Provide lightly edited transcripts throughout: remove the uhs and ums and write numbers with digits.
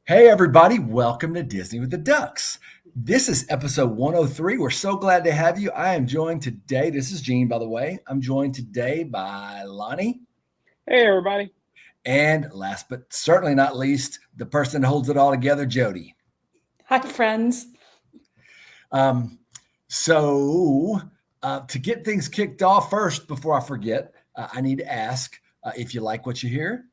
Hey, everybody, welcome to Disney with the Ducks. This is episode 103. We're so glad to have you. I am joined today. This is Gene, by the way. I'm joined today by Lonnie. Hey, everybody. And last but certainly not least, the person that holds it all together, Jody. Hi, friends. Um, to get things kicked off first, before I forget, I need to ask if you like what you hear,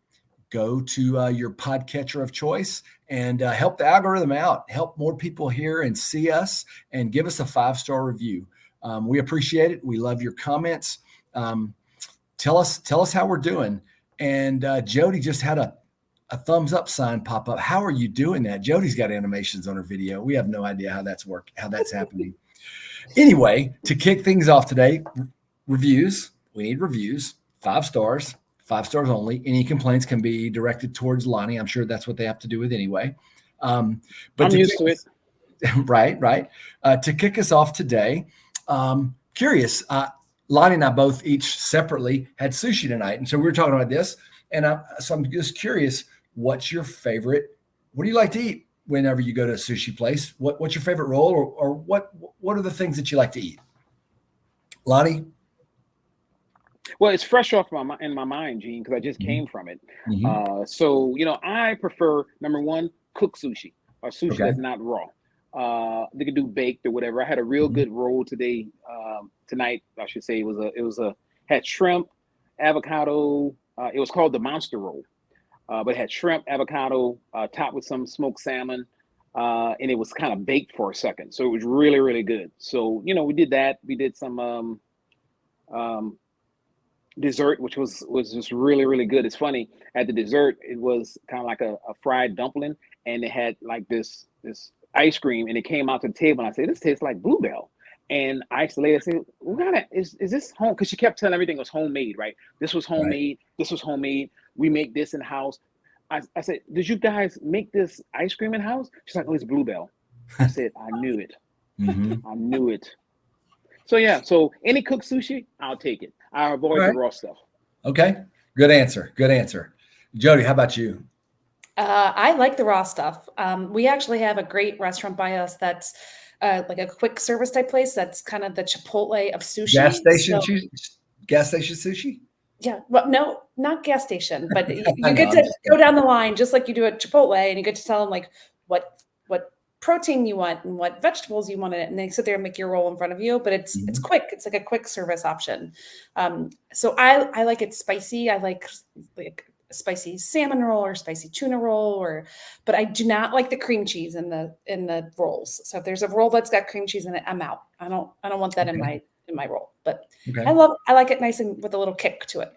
go to your podcatcher of choice and help the algorithm out, help more people hear and see us, and give us a 5-star review. We appreciate it. We love your comments. Tell us how we're doing. And Jody just had a thumbs up sign pop up. How are you doing that? Jody's got animations on her video. We have no idea how that's happening. Anyway, to kick things off today, reviews. We need reviews, 5 stars. 5 stars only. Any complaints can be directed towards Lonnie. I'm sure that's what they have to do with anyway. But I'm used to it. Right. To kick us off today, curious. Lonnie and I both each separately had sushi tonight, and so we were talking about this. And so I'm just curious, what's your favorite? What do you like to eat whenever you go to a sushi place? What's your favorite roll, or what are the things that you like to eat? Lonnie? Well, it's fresh off in my mind, Gene, because I just came from it. Mm-hmm. So I prefer, number one, cooked sushi, or sushi that's not raw. They could do baked or whatever. I had a real good roll tonight. I should say had shrimp, avocado. It was called the monster roll, but it had shrimp, avocado, topped with some smoked salmon, and it was kind of baked for a second. So it was really, really good. So we did that. We did some dessert, which was just really, really good. It's funny, at the dessert, it was kind of like a fried dumpling, and it had like this ice cream, and it came out to the table, and I said, this tastes like Bluebell. And I asked the lady, I said, what kind of, is this home? Because she kept telling everything was homemade, right? This was homemade. Right. This was homemade. We make this in house. I said, did you guys make this ice cream in house? She's like, oh, it's Bluebell. I said, I knew it. Mm-hmm. I knew it. So yeah, so any cooked sushi, I'll take it. I avoid the raw stuff. Okay, good answer. Jody, how about you? I like the raw stuff. We actually have a great restaurant by us that's like a quick service type place. That's kind of the Chipotle of sushi. Gas station sushi? Yeah, well, no, not gas station, but you get to go down the line just like you do at Chipotle, and you get to tell them like what protein you want and what vegetables you want in it, and they sit there and make your roll in front of you. But it's quick. It's like a quick service option. So I like it spicy. I like a spicy salmon roll or spicy tuna roll, but I do not like the cream cheese in the rolls. So if there's a roll that's got cream cheese in it, I'm out. I don't want that in my roll. But I like it nice and with a little kick to it.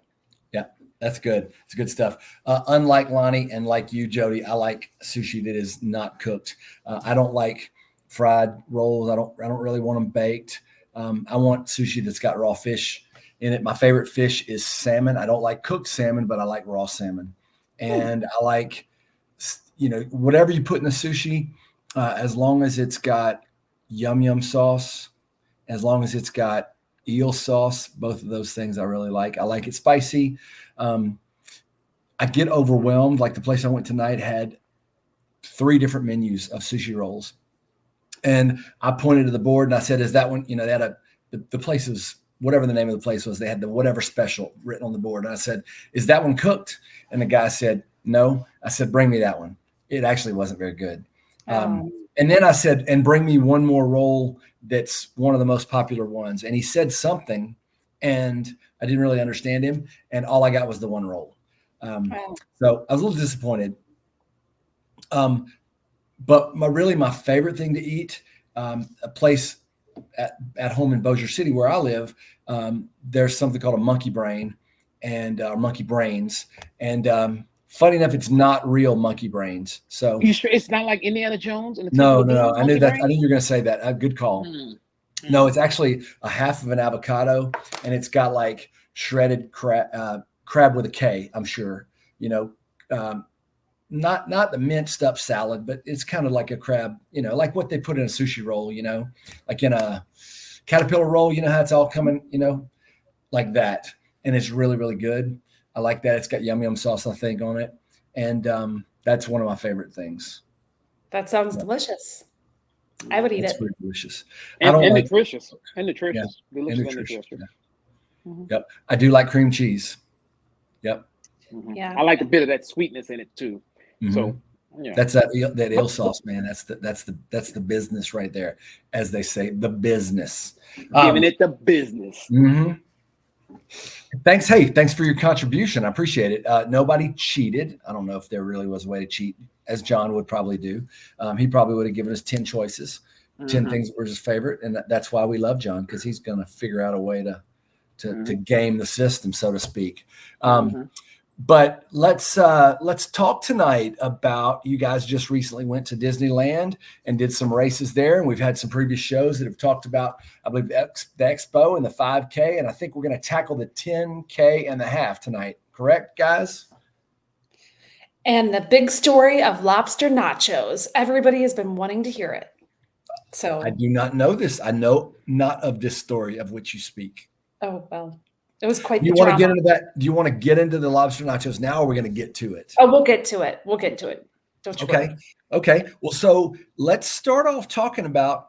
Yeah. That's good. It's good stuff. Unlike Lonnie and like you, Jody, I like sushi that is not cooked. I don't like fried rolls. I don't really want them baked. I want sushi that's got raw fish in it. My favorite fish is salmon. I don't like cooked salmon, but I like raw salmon. And I like, whatever you put in the sushi, as long as it's got yum sauce, as long as it's got eel sauce, both of those things I really like. I like it spicy. I get overwhelmed. Like the place I went tonight had 3 different menus of sushi rolls. And I pointed to the board and I said, is that one, they had the place was, whatever the name of the place was, they had the whatever special written on the board. And I said, is that one cooked? And the guy said, no. I said, bring me that one. It actually wasn't very good. And then I said, and bring me one more roll that's one of the most popular ones. And he said something, and I didn't really understand him. And all I got was the one roll. So I was a little disappointed. But my favorite thing to eat, a place at home in Bossier City where I live, there's something called a monkey brain and monkey brains. And funny enough, it's not real monkey brains. So you sure it's not like Indiana Jones? No. I knew that. I knew you were going to say that. Good call. No, it's actually a half of an avocado, and it's got like shredded crab with a K, I'm sure. Not the minced up salad, but it's kind of like a crab, like what they put in a sushi roll, like in a caterpillar roll, how it's all coming, like that. And it's really, really good. I like that. It's got yum sauce, I think, on it. And that's one of my favorite things. That sounds delicious. I would eat It's it. pretty delicious. I And, don't and like nutritious. And yeah, nutritious. Delicious and and nutritious. nutritious. Yeah. Mhm. Yep. I do like cream cheese. Yep. Yeah. I like a bit of that sweetness in it too. hmm So yeah. That's that eel But sauce, man. That's the business right there, as they say, the business. giving it the business. Mhm. Thanks. Hey, thanks for your contribution. I appreciate it. Nobody cheated. I don't know if there really was a way to cheat, as John would probably do. He probably would have given us 10 choices, 10 things that were his favorite. And that's why we love John, because he's going to figure out a way to game the system, so to speak. But let's talk tonight about, you guys just recently went to Disneyland and did some races there, and we've had some previous shows that have talked about, I believe, the Expo and the 5K, and I think we're going to tackle the 10K and the half tonight. Correct, guys? And the big story of lobster nachos. Everybody has been wanting to hear it. So I do not know this. I know not of this story of which you speak. oh well, it was quite Do you the want to drama. get into that? Do you want to get into the lobster nachos now, or are we going to get to it? Oh, we'll get to it. We'll get to it. Don't you worry. Okay. Well, so let's start off talking about.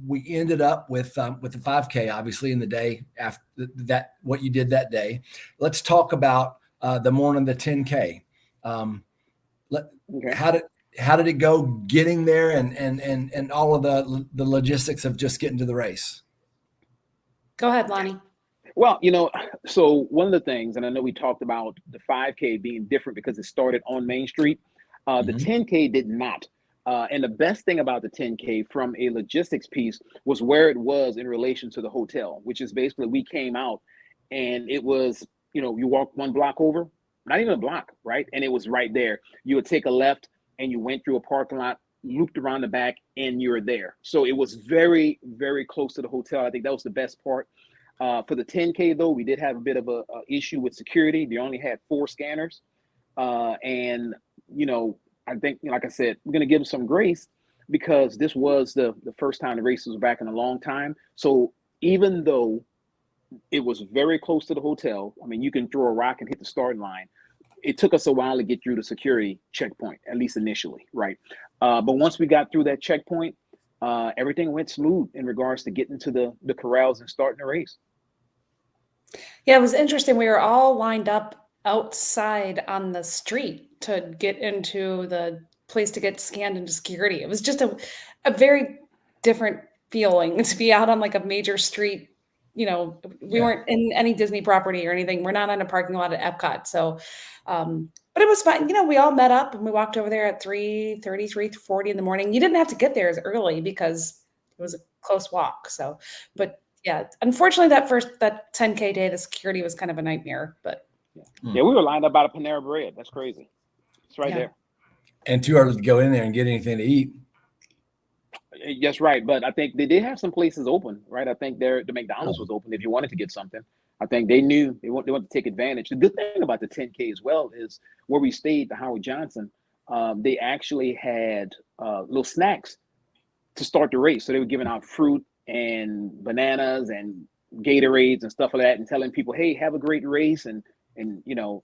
We ended up with the 5K, obviously, in the day after that. What you did that day. Let's talk about the morning of the 10K. How did it go getting there, and all of the logistics of just getting to the race? Go ahead, Lonnie. Well, so one of the things, and I know we talked about the 5K being different because it started on Main Street. The 10K did not. And the best thing about the 10K from a logistics piece was where it was in relation to the hotel, which is basically we came out and it was, you walk one block over, not even a block, right? And it was right there. You would take a left and you went through a parking lot, looped around the back, and you're there. So it was very, very close to the hotel. I think that was the best part. For the 10K, though, we did have a bit of a issue with security. They only had 4 scanners. And, I think, like I said, we're going to give them some grace because this was the first time the races were back in a long time. So even though it was very close to the hotel, I mean, you can throw a rock and hit the starting line. It took us a while to get through the security checkpoint, at least initially, right? But once we got through that checkpoint, everything went smooth in regards to getting to the corrals and starting the race. Yeah, it was interesting. We were all lined up outside on the street to get into the place to get scanned into security. It was just a very different feeling to be out on like a major street. We weren't in any Disney property or anything. We're not on a parking lot at Epcot. So, but it was fun. We all met up and we walked over there at 3:30, 3:40 in the morning. You didn't have to get there as early because it was a close walk. So, but yeah, unfortunately, that 10K day, the security was kind of a nightmare. But yeah, we were lined up by the Panera Bread. That's crazy. It's right there. And too early to go in there and get anything to eat. That's right. But I think they did have some places open, right? I think the McDonald's was open if you wanted to get something. I think they knew they wanted to take advantage. The good thing about the 10K as well is where we stayed, the Howard Johnson, they actually had little snacks to start the race. So they were giving out fruit and bananas and Gatorades and stuff like that, and telling people, "Hey, have a great race." And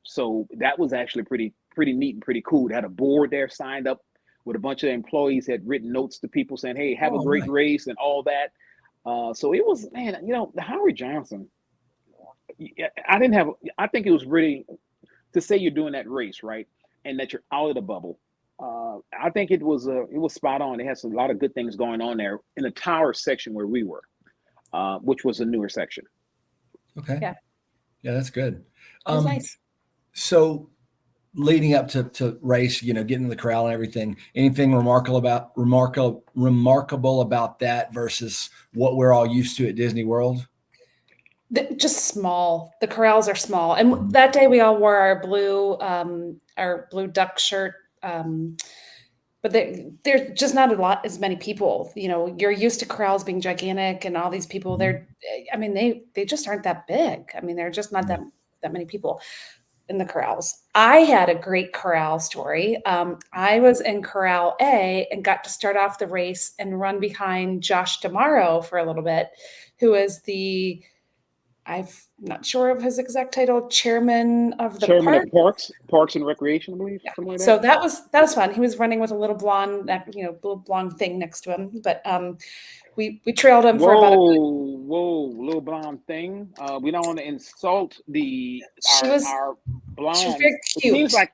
so that was actually pretty neat and pretty cool. They had a board there signed up with a bunch of employees, had written notes to people saying, "Hey, have a great race," and all that. So it was, man, the Howard Johnson. I think it was really, to say you're doing that race, right, and that you're out of the bubble. I think it was spot on. It has a lot of good things going on there in the tower section where we were, which was a newer section. Okay. Yeah, that's good. That was nice. So leading up to race, getting to the corral and everything, anything remarkable about that versus what we're all used to at Disney World? Just small. The corrals are small. And that day we all wore our blue duck shirt. But there's just not as many people. You're used to corrals being gigantic and all these people. They just aren't that big. I mean, they're just not that many people in the corrals. I had a great corral story. I was in Corral A and got to start off the race and run behind Josh Damaro for a little bit, who is the I'm not sure of his exact title, chairman of the Chairman park. of Parks and Recreation, I believe, Yeah. something like So that. that was fun. He was running with a little blonde, little blonde thing next to him. But we trailed him for about Whoa, little blonde thing. We don't want to insult our she was blondes. very It seems cute. like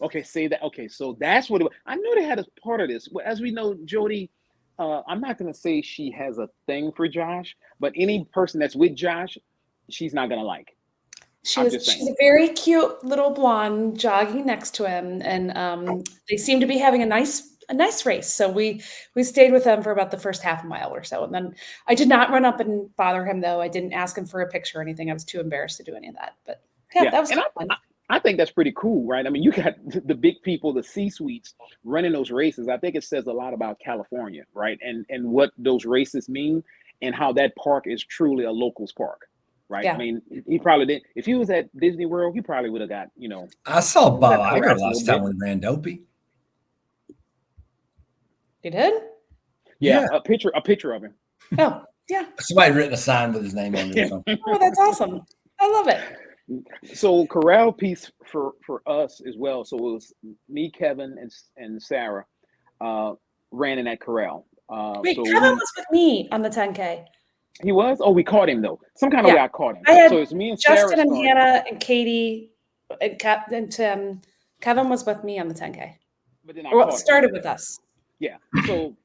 okay, say that. Okay, so that's what it was. I knew they had a part of this. Well, as we know, Jody, I'm not gonna say she has a thing for Josh, but any person that's with Josh, she's not gonna like. I'm just She's saying. a very cute little blonde jogging next to him, and they seem to be having a nice race. So we stayed with them for about the first half mile or so, and then I did not run up and bother him though. I didn't ask him for a picture or anything. I was too embarrassed to do any of that. But yeah, Yeah, that was and fun. I think that's pretty cool, right? I mean, you got the big people, the C-suites running those races. I think it says a lot about California, right? And what those races mean and how that park is truly a locals park, right? I Yeah, mean, he probably did. If he was at Disney World, he probably would have got, I saw Bob got Iger harassed a last little time bit. we ran Dopey. you did. Yeah, Yeah, a picture of him. Oh, yeah. somebody written a sign with his name on it or something. Oh, that's awesome. I love it. So corral piece for us as well. So it was me, Kevin, and Sarah ran in that corral. Wait, So Kevin was with me on the 10K. he was. Oh, we caught him though. Some kind of Yeah, way I caught him. I So had it's me and Sarah Justin and started. Hannah and Katie and Kevin was with me on the 10K. But then I Or caught him. started with us. Yeah. So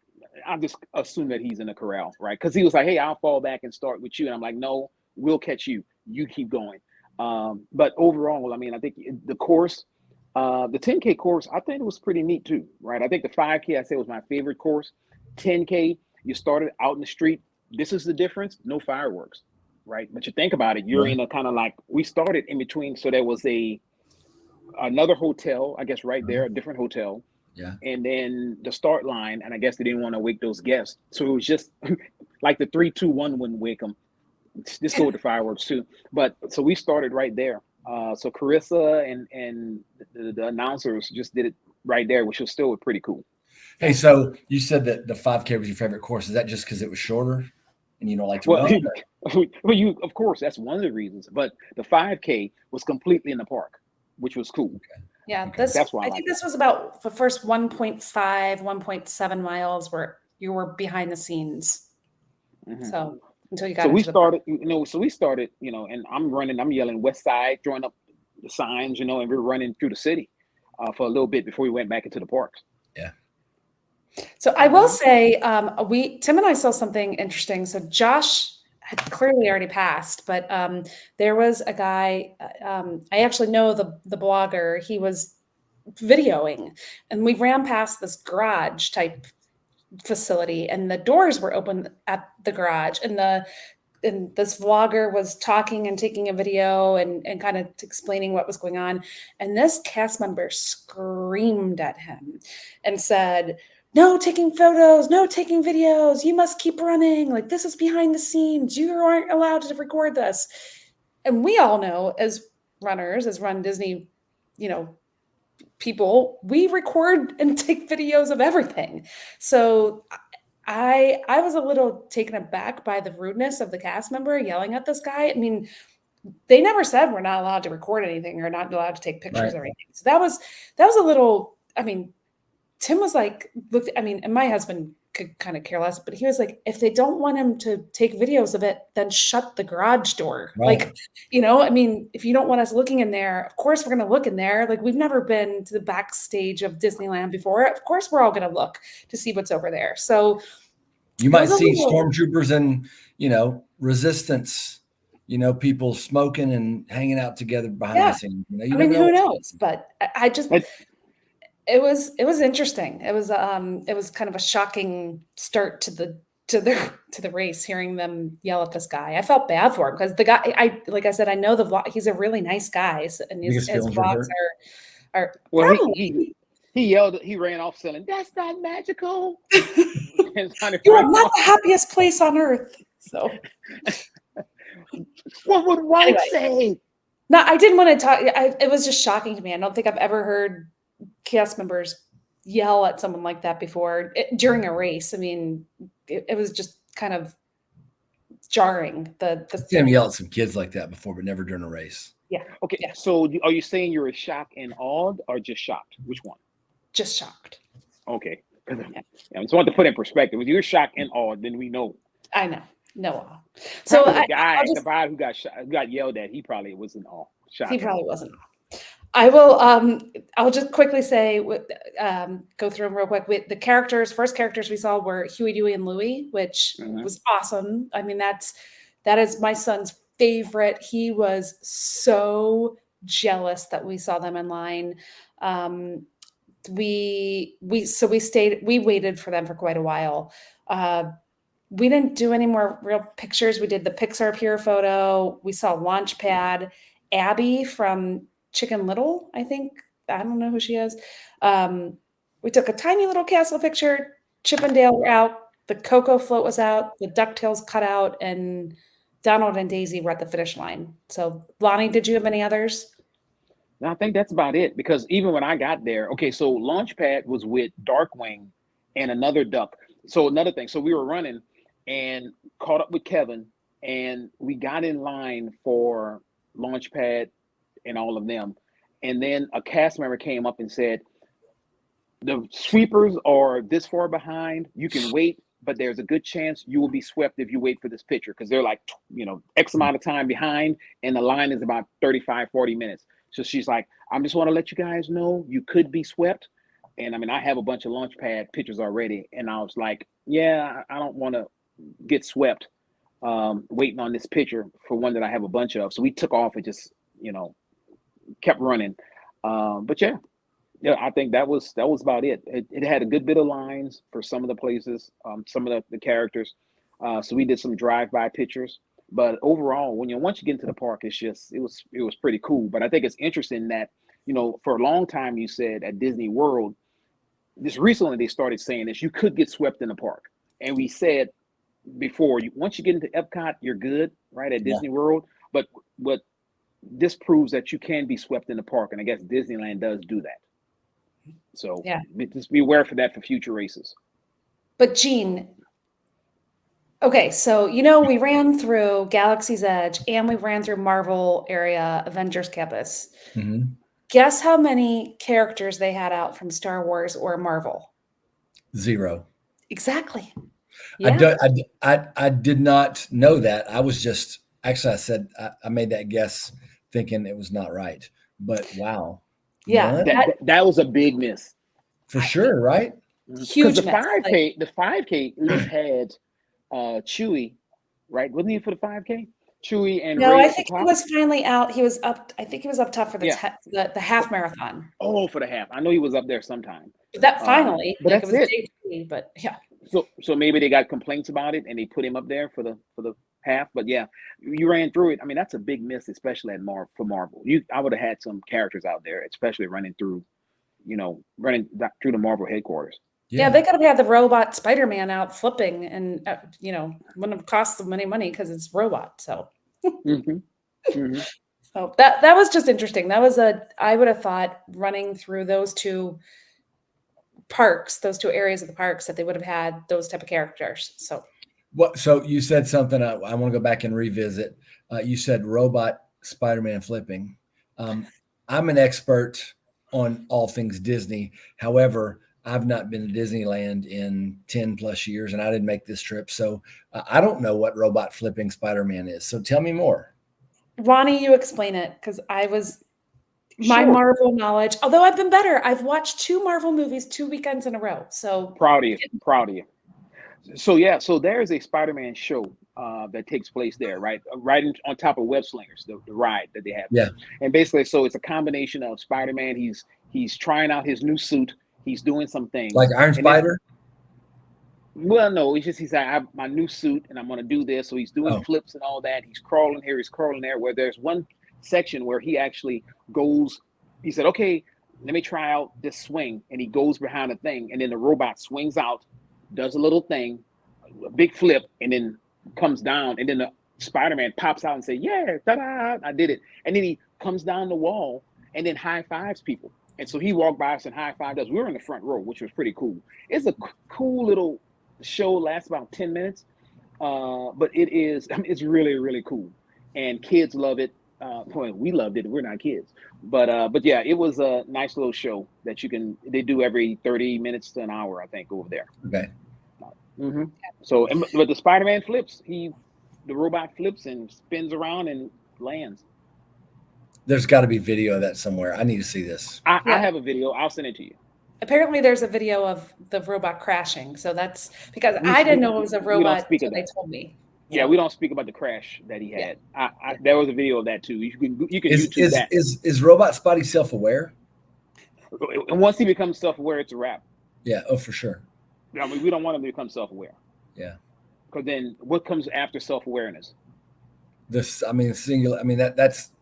I just assume that he's in the corral, right? Because he was like, "Hey, I'll fall back and start with you," and I'm like, "No, we'll catch you. You keep going." But overall, I mean, I think the course, the 10K course, I think it was pretty neat too, right? I think the 5K I say was my favorite course. 10K, you started out in the street. This is the difference. No fireworks, right? But you think about it, you're in a kind of like we started in between, so there was another hotel, I guess, right there, a different hotel. Yeah. And then the start line, and I guess they didn't want to wake those guests. So it was just like the 3-2-1 wouldn't wake them. Just go with the fireworks too. But so we started right there. So Carissa and the announcers just did it right there, which was still pretty cool. Hey, so you said that the 5K was your favorite course. Is that just because it was shorter and you don't like to Well, run? well, you of course that's one of the reasons. But the 5K was completely in the park, which was cool. Yeah, Okay. That's why I think this was about the first 1.5, 1.7 miles where you were behind the scenes. Mhm. So until you got So we into the started, and I'm running, I'm yelling West Side, drawing up the signs, and we're running through the city for a little bit before we went back into the parks. Yeah. So I will say, Tim and I saw something interesting. So Josh had clearly already passed, but there was a guy. I actually know the blogger. He was videoing, and we ran past this garage type facility, and the doors were open at the garage, and this vlogger was talking and taking a video and kind of explaining what was going on. And this cast member screamed at him and said, "No taking photos, no taking videos. You must keep running. Like, this is behind the scenes. You aren't allowed to record this." And we all know, as runners, as Run Disney, people, we record and take videos of everything. So I was a little taken aback by the rudeness of the cast member yelling at this guy. I mean, they never said we're not allowed to record anything or not allowed to take pictures Right. or anything. So that was a little, I mean, Tim was like, look, I mean, and my husband could kind of care less, but he was like, if they don't want him to take videos of it, then shut the garage door. Right. Like, I mean, if you don't want us looking in there, of course we're going to look in there. Like, we've never been to the backstage of Disneyland before. Of course we're all going to look to see what's over there. So You it might was a see little- stormtroopers and, resistance, people smoking and hanging out together behind Yeah. the scenes. You I never mean, know. who knows? But I just, But- it was interesting. It was kind of a shocking start to the race, hearing them yell at this guy. I felt bad for him because the guy, like I said, I know the vlog. He's a really nice guy, and his feelings were vlogs hurt? are Well, probably. he yelled, he ran off selling, "That's not magical." You are not the happiest place on earth. So What would White Anyway. say? no, I didn't want to talk. It was just shocking to me. I don't think I've ever heard cast members yell at someone like that before during a race. I mean, it was just kind of jarring. I've seen him yell at some kids like that before, but never during a race. Yeah. Okay, Yeah. so are you saying you're shocked and awed, or just shocked? Which one? Just shocked. Okay, I just want to put in perspective. If you're shocked and awed, then we know. I know. No. So the guy who got shot, who got yelled at, he probably was in awe. He probably wasn't. I will. I'll just quickly say, go through them real quick. First characters we saw were Huey, Dewey, and Louie, which was awesome. I mean, that is my son's favorite. He was so jealous that we saw them in line. We waited for them for quite a while. We didn't do any more real pictures. We did the Pixar Pier photo. We saw Launchpad. Abby from Chicken Little, I think. I don't know who she is. We took a tiny little castle picture. Chip and Dale were out. The Cocoa float was out. The DuckTales cut out. And Donald and Daisy were at the finish line. So, Lonnie, did you have any others? No, I think that's about it. Because even when I got there, okay, so Launchpad was with Darkwing and another duck. So another thing. So we were running and caught up with Kevin. And we got in line for Launchpad and all of them, and then a cast member came up and said, the sweepers are this far behind, you can wait, but there's a good chance you will be swept if you wait for this picture, because they're like, X amount of time behind, and the line is about 35-40 minutes. So she's like, I just want to let you guys know you could be swept. And I mean, I have a bunch of Launchpad pictures already, and I was like, yeah, I don't want to get swept waiting on this picture for one that I have a bunch of. So we took off and just, kept running. But yeah, I think that was about it. It had a good bit of lines for some of the places, some of the characters. So we did some drive-by pictures. But overall, once you get into the park, it was pretty cool. But I think it's interesting that, for a long time you said at Disney World, just recently they started saying this, you could get swept in the park. And we said before, once you get into Epcot, you're good, right, at Disney World. But what this proves that you can be swept in the park, and I guess Disneyland does do that. So just be aware for that for future races. But Gene, okay, so we ran through Galaxy's Edge and we ran through Marvel area, Avengers Campus. Mm-hmm. Guess how many characters they had out from Star Wars or Marvel? 0. Exactly. Yeah. I did not know that. I was just I said I made that guess thinking it was not right. But wow. Yeah. That was a big miss. For sure, right? Huge the 5K, the 5K at least had Chewie, right? Wasn't he for the 5K? Chewie and no, Ray I think he was finally out. He was up. I think he was up top for the half marathon. Oh, for the half. I know he was up there sometime. That finally, but that's it. Day 3, but yeah. So maybe they got complaints about it and they put him up there for the half. But yeah, you ran through it. I mean, that's a big miss, especially for Marvel. I would have had some characters out there, especially running through the Marvel headquarters. Yeah, they could have had the robot Spider-Man out flipping, and wouldn't have cost them any money because it's robot. So, so that was just interesting. That was I would have thought running through those two parks, those two areas of the parks, that they would have had those type of characters. So, So you said something I want to go back and revisit. You said robot Spider-Man flipping. I'm an expert on all things Disney. However, I've not been to Disneyland in 10 plus years, and I didn't make this trip. So I don't know what robot flipping Spider-Man is. So tell me more. Ronnie, you explain it, because my Marvel knowledge, although I've been better. I've watched 2 Marvel movies 2 weekends in a row. So proud of you. So there's a Spider-Man show that takes place there, right on top of Web Slingers, the ride that they have. Yeah. And basically, so it's a combination of Spider-Man. He's trying out his new suit. He's doing some things. Like Iron Spider? Well, no, it's just he said, I have my new suit and I'm going to do this. So he's doing flips and all that. He's crawling here, he's crawling there, where there's one section where he actually goes, he said, okay, let me try out this swing. And he goes behind the thing, and then the robot swings out, does a little thing, a big flip, and then comes down. And then the Spider-Man pops out and say, yeah, ta-da, I did it. And then he comes down the wall and then high fives people. And so he walked by us and high fived us. We were in the front row, which was pretty cool. It's a cool little show, lasts about 10 minutes. But it is, I mean, it's really, really cool. And kids love it. Well, we loved it. We're not kids. But yeah, it was a nice little show that they do every 30 minutes to an hour, I think, over there. Okay. Mm-hmm. So, but the Spider-Man flips, the robot flips and spins around and lands. There's got to be video of that somewhere. I need to see this. I have a video. I'll send it to you. Apparently, there's a video of the robot crashing. So that's because I didn't know it was a robot until they told me. Yeah, we don't speak about the crash that he had. There was a video of that too. You can YouTube that. Is Robot Spotty self-aware? And once he becomes self-aware, it's a wrap. Yeah. Oh, for sure. I mean, we don't want him to become self-aware. Yeah. Because then, what comes after self-awareness? Singular. I mean, that's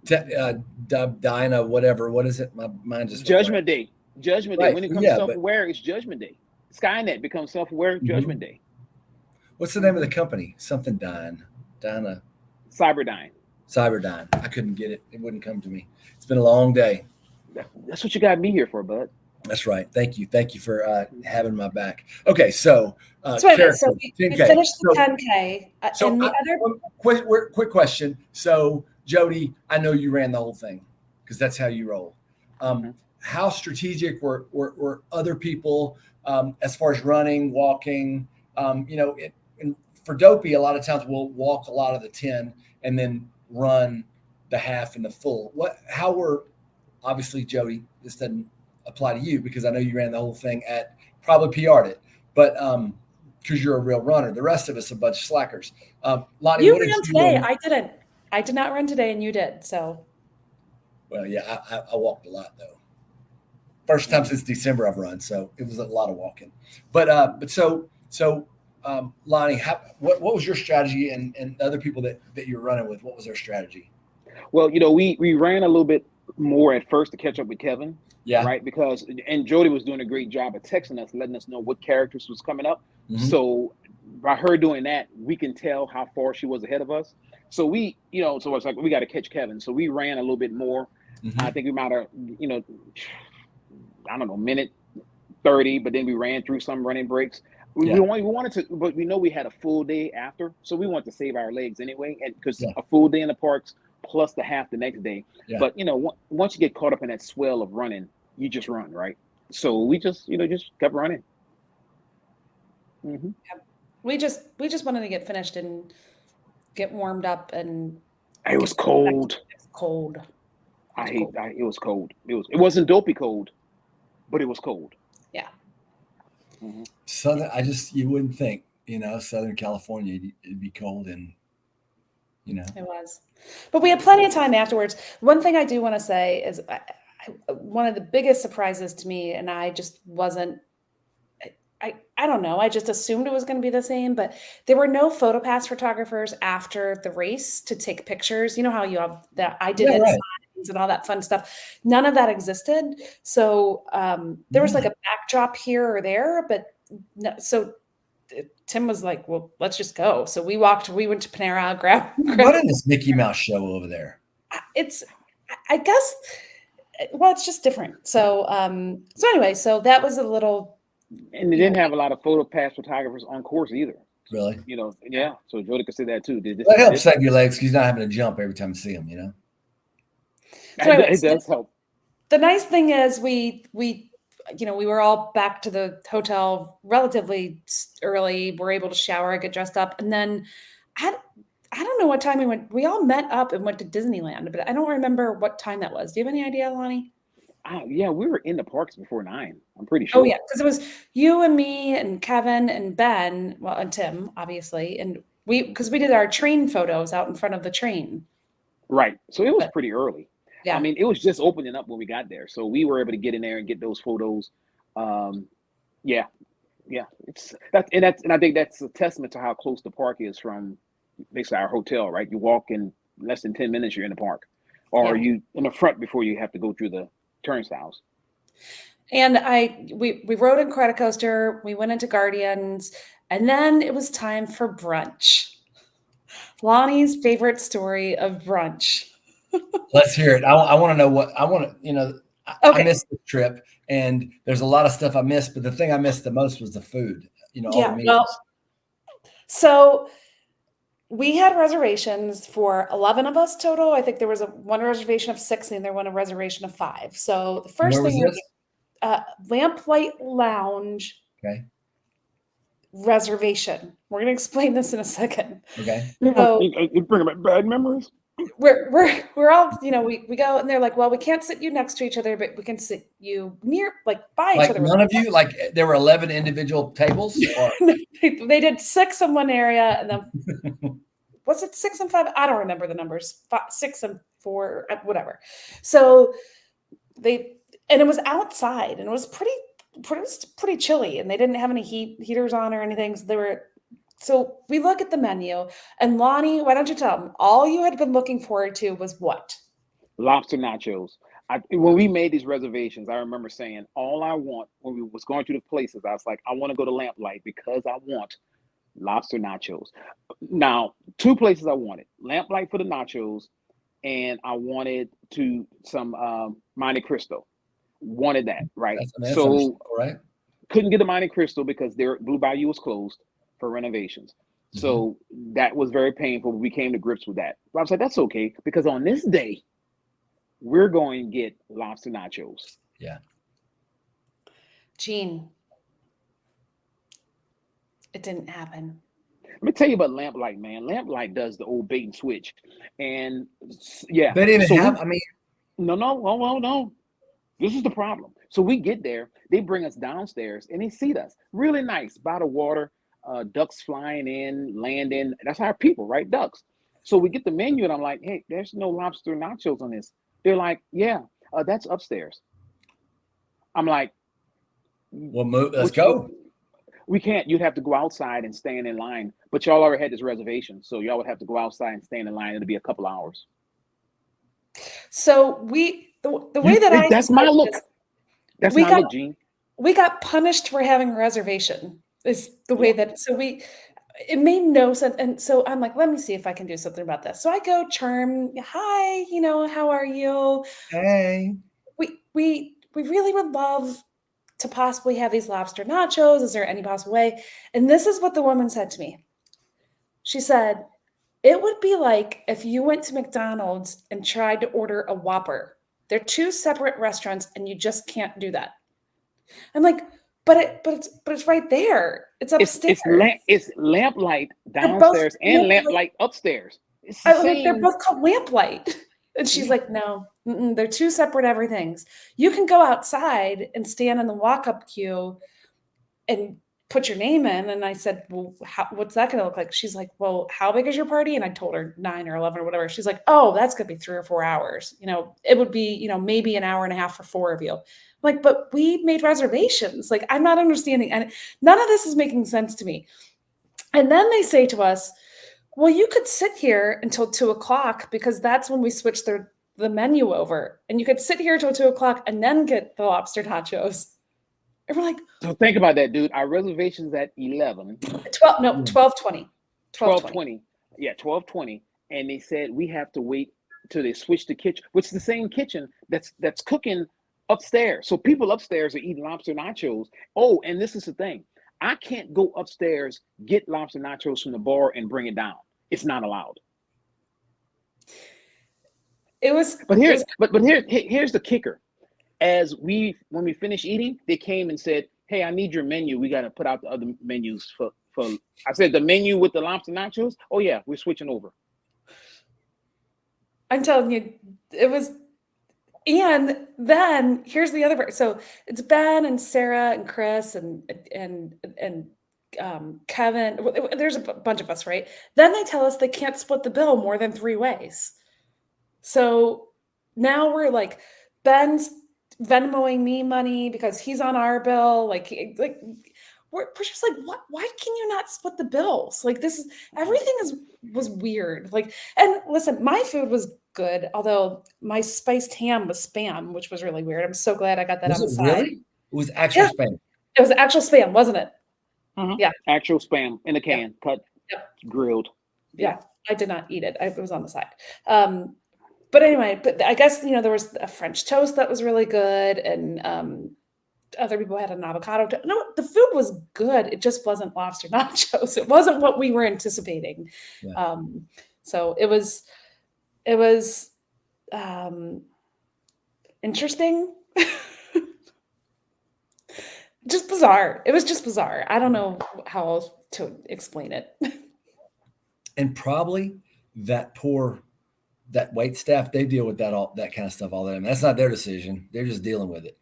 Dinah. Whatever. What is it? My mind just. Judgment Day. Judgment Day. Right. When it comes self-aware, it's Judgment Day. Skynet becomes self-aware. Judgment Day. What's the name of the company? Something Dinah. Cyberdyne. I couldn't get it. It wouldn't come to me. It's been a long day. That's what you got me here for, bud. That's right. Thank you for having my back. Okay, so so we finished the 10K. So quick question. So Jody, I know you ran the whole thing because that's how you roll. How strategic were other people as far as running, walking? For Dopey, a lot of times we'll walk a lot of the 10 and then run the half and the full. How were, obviously, Jody, this doesn't apply to you because I know you ran the whole thing at probably PR'd it, but because you're a real runner. The rest of us are a bunch of slackers. Lonnie, you ran today. I didn't. I did not run today, and you did. So. Well, yeah, I walked a lot though. First time since December I've run, so it was a lot of walking. But so Lonnie, what was your strategy and other people that you were running with? What was their strategy? Well, we ran a little bit more at first to catch up with Kevin. Yeah. Right. And Jody was doing a great job of texting us, letting us know what characters was coming up. Mm-hmm. So by her doing that, we can tell how far she was ahead of us. So so it's like, we got to catch Kevin. So we ran a little bit more. Mm-hmm. I think we might have, I don't know, minute 30, but then we ran through some running breaks. We wanted to, but we know we had a full day after. So we wanted to save our legs anyway. And because a full day in the parks plus the half the next day. Yeah. But, once you get caught up in that swell of running, you just run, right? So we just kept running. Mm-hmm. We just wanted to get finished and get warmed up. And it was cold. It was cold. It was cold. It wasn't dopey cold, but it was cold. Yeah. Mm-hmm. Southern, you wouldn't think, Southern California, it'd be cold and, It was. But we had plenty of time afterwards. One thing I do want to say is one of the biggest surprises to me, and I just wasn't, I don't know, I just assumed it was going to be the same, but there were no PhotoPass photographers after the race to take pictures. You know how you have that I did it and all that fun stuff. None of that existed. So there was like a backdrop here or there, but no, so Tim was like, well, let's just go. So we went to Panera, grabbed what is this Mickey Mouse show over there? I guess, well, it's just different. So anyway, so that was a little. And they didn't have a lot of PhotoPass photographers on course either. Really? Yeah. So Jody could say that too. That helps save your legs because you're not having to jump every time you see them, So it does help. The nice thing is we were all back to the hotel relatively early. We're able to shower, get dressed up. And then I don't know what time we went. We all met up and went to Disneyland, but I don't remember what time that was. Do you have any idea, Lonnie? Yeah, we were in the parks before 9. I'm pretty sure. Oh, yeah, because it was you and me and Kevin and Ben, well, and Tim, obviously. And because we did our train photos out in front of the train. Right. So it was pretty early. Yeah. I mean, it was just opening up when we got there. So we were able to get in there and get those photos. Yeah. And I think that's a testament to how close the park is from basically our hotel, right? You walk in less than 10 minutes, you're in the park. Or you in the front before you have to go through the turnstiles. And we rode in Credicoaster, we went into Guardians, and then it was time for brunch. Lonnie's favorite story of brunch. Let's hear it. I want to know what I want to, I missed the trip and there's a lot of stuff I missed, but the thing I missed the most was the food, all the meals. So we had reservations for 11 of us total. I think there was one reservation of 6 and there was a reservation of 5. So the first Where was thing this? Lamplight Lounge Okay. reservation. We're going to explain this in a second. Okay. So You bring back bad memories. we're all, we go and they're like, well, we can't sit you next to each other, but we can sit you near, like by each Like other. none of you, like there were 11 individual tables? Or? They did 6 in one area and then was it 6 and 5? I don't remember the numbers. 6 and 4, whatever. So and it was outside and it was pretty chilly and they didn't have any heaters on or anything. So we look at the menu and Lonnie, why don't you tell them all you had been looking forward to was what? Lobster nachos. When we made these reservations, I remember saying all I want when we was going through the places, I was like, I want to go to Lamplight because I want lobster nachos. Now, 2 places I wanted: Lamplight for the nachos, and I wanted some Monte Cristo. Wanted that, right? That's so right. Couldn't get the Monte Cristo because their Blue Bayou was closed for renovations. So that was very painful. We came to grips with that. But I was like, that's okay, because on this day, we're going to get lobster nachos. Yeah. Gene, it didn't happen. Let me tell you about Lamplight, man. Lamplight does the old bait and switch. And yeah. They didn't even have, No. This is the problem. So we get there, they bring us downstairs and they seat us. Really nice, by the water, ducks flying in, landing. That's our people, right? Ducks. So we get the menu and I'm like, hey, there's no lobster nachos on this. They're like, yeah, that's upstairs. I'm like, well, let's go. We can't. You'd have to go outside and stand in line. But y'all already had this reservation, so y'all would have to go outside and stand in line. It'll be a couple hours. So the way that that's my look. That's my look, Gene. We got punished for having a reservation. Is the way that it made no sense. And so I'm like, let me see if I can do something about this. So I go charm, hi, how are you? Hey. We really would love to possibly have these lobster nachos. Is there any possible way? And this is what the woman said to me. She said, it would be like if you went to McDonald's and tried to order a Whopper. They're 2 separate restaurants and you just can't do that. I'm like, but it's right there. It's upstairs. It's Lamplight downstairs and Lamplight upstairs. It's the same. They're both called Lamplight. And she's like, no, they're 2 separate everythings. You can go outside and stand in the walk-up queue and put your name in. And I said, well, what's that going to look like? She's like, well, how big is your party? And I told her 9 or 11 or whatever. She's like, oh, that's going to be 3 or 4 hours. It would be, maybe an hour and a half for 4 of you. I'm like, but we made reservations. Like, I'm not understanding. And none of this is making sense to me. And then they say to us, well, you could sit here until 2:00 because that's when we switch the menu over. And you could sit here till 2:00 and then get the lobster nachos. And we're like, so think about that, dude. Our reservation's at 11. 12:20. 12:20. Yeah, 12:20. And they said we have to wait till they switch the kitchen, which is the same kitchen that's cooking upstairs. So people upstairs are eating lobster nachos. Oh, and this is the thing. I can't go upstairs, get lobster nachos from the bar and bring it down. It's not allowed. But here's the kicker. When we finished eating, they came and said, hey, I need your menu. We got to put out the other menus for I said, the menu with the lobster nachos? Oh yeah, we're switching over. I'm telling you, it was. And then here's the other part. So it's Ben and Sarah and Chris and Kevin. There's a bunch of us, right? Then they tell us they can't split the bill more than 3 ways. So now we're like, Ben's Venmoing me money because he's on our bill. Like we're just like, what? Why can you not split the bills? Like everything was weird. Like, and listen, my food was good, although my spiced ham was Spam, which was really weird. I'm so glad I got that on the side. Really? It was actual Spam. It was actual Spam, wasn't it? Uh-huh. Yeah, actual Spam in a can, cut, grilled. Yeah, I did not eat it. It was on the side. But anyway, I guess there was a French toast that was really good, and other people had an avocado. No, the food was good. It just wasn't lobster nachos. It wasn't what we were anticipating. Yeah. So it was interesting. Just bizarre. It was just bizarre. I don't know how else to explain it. And probably that wait staff, they deal with that kind of stuff all the time. That's not their decision. They're just dealing with it.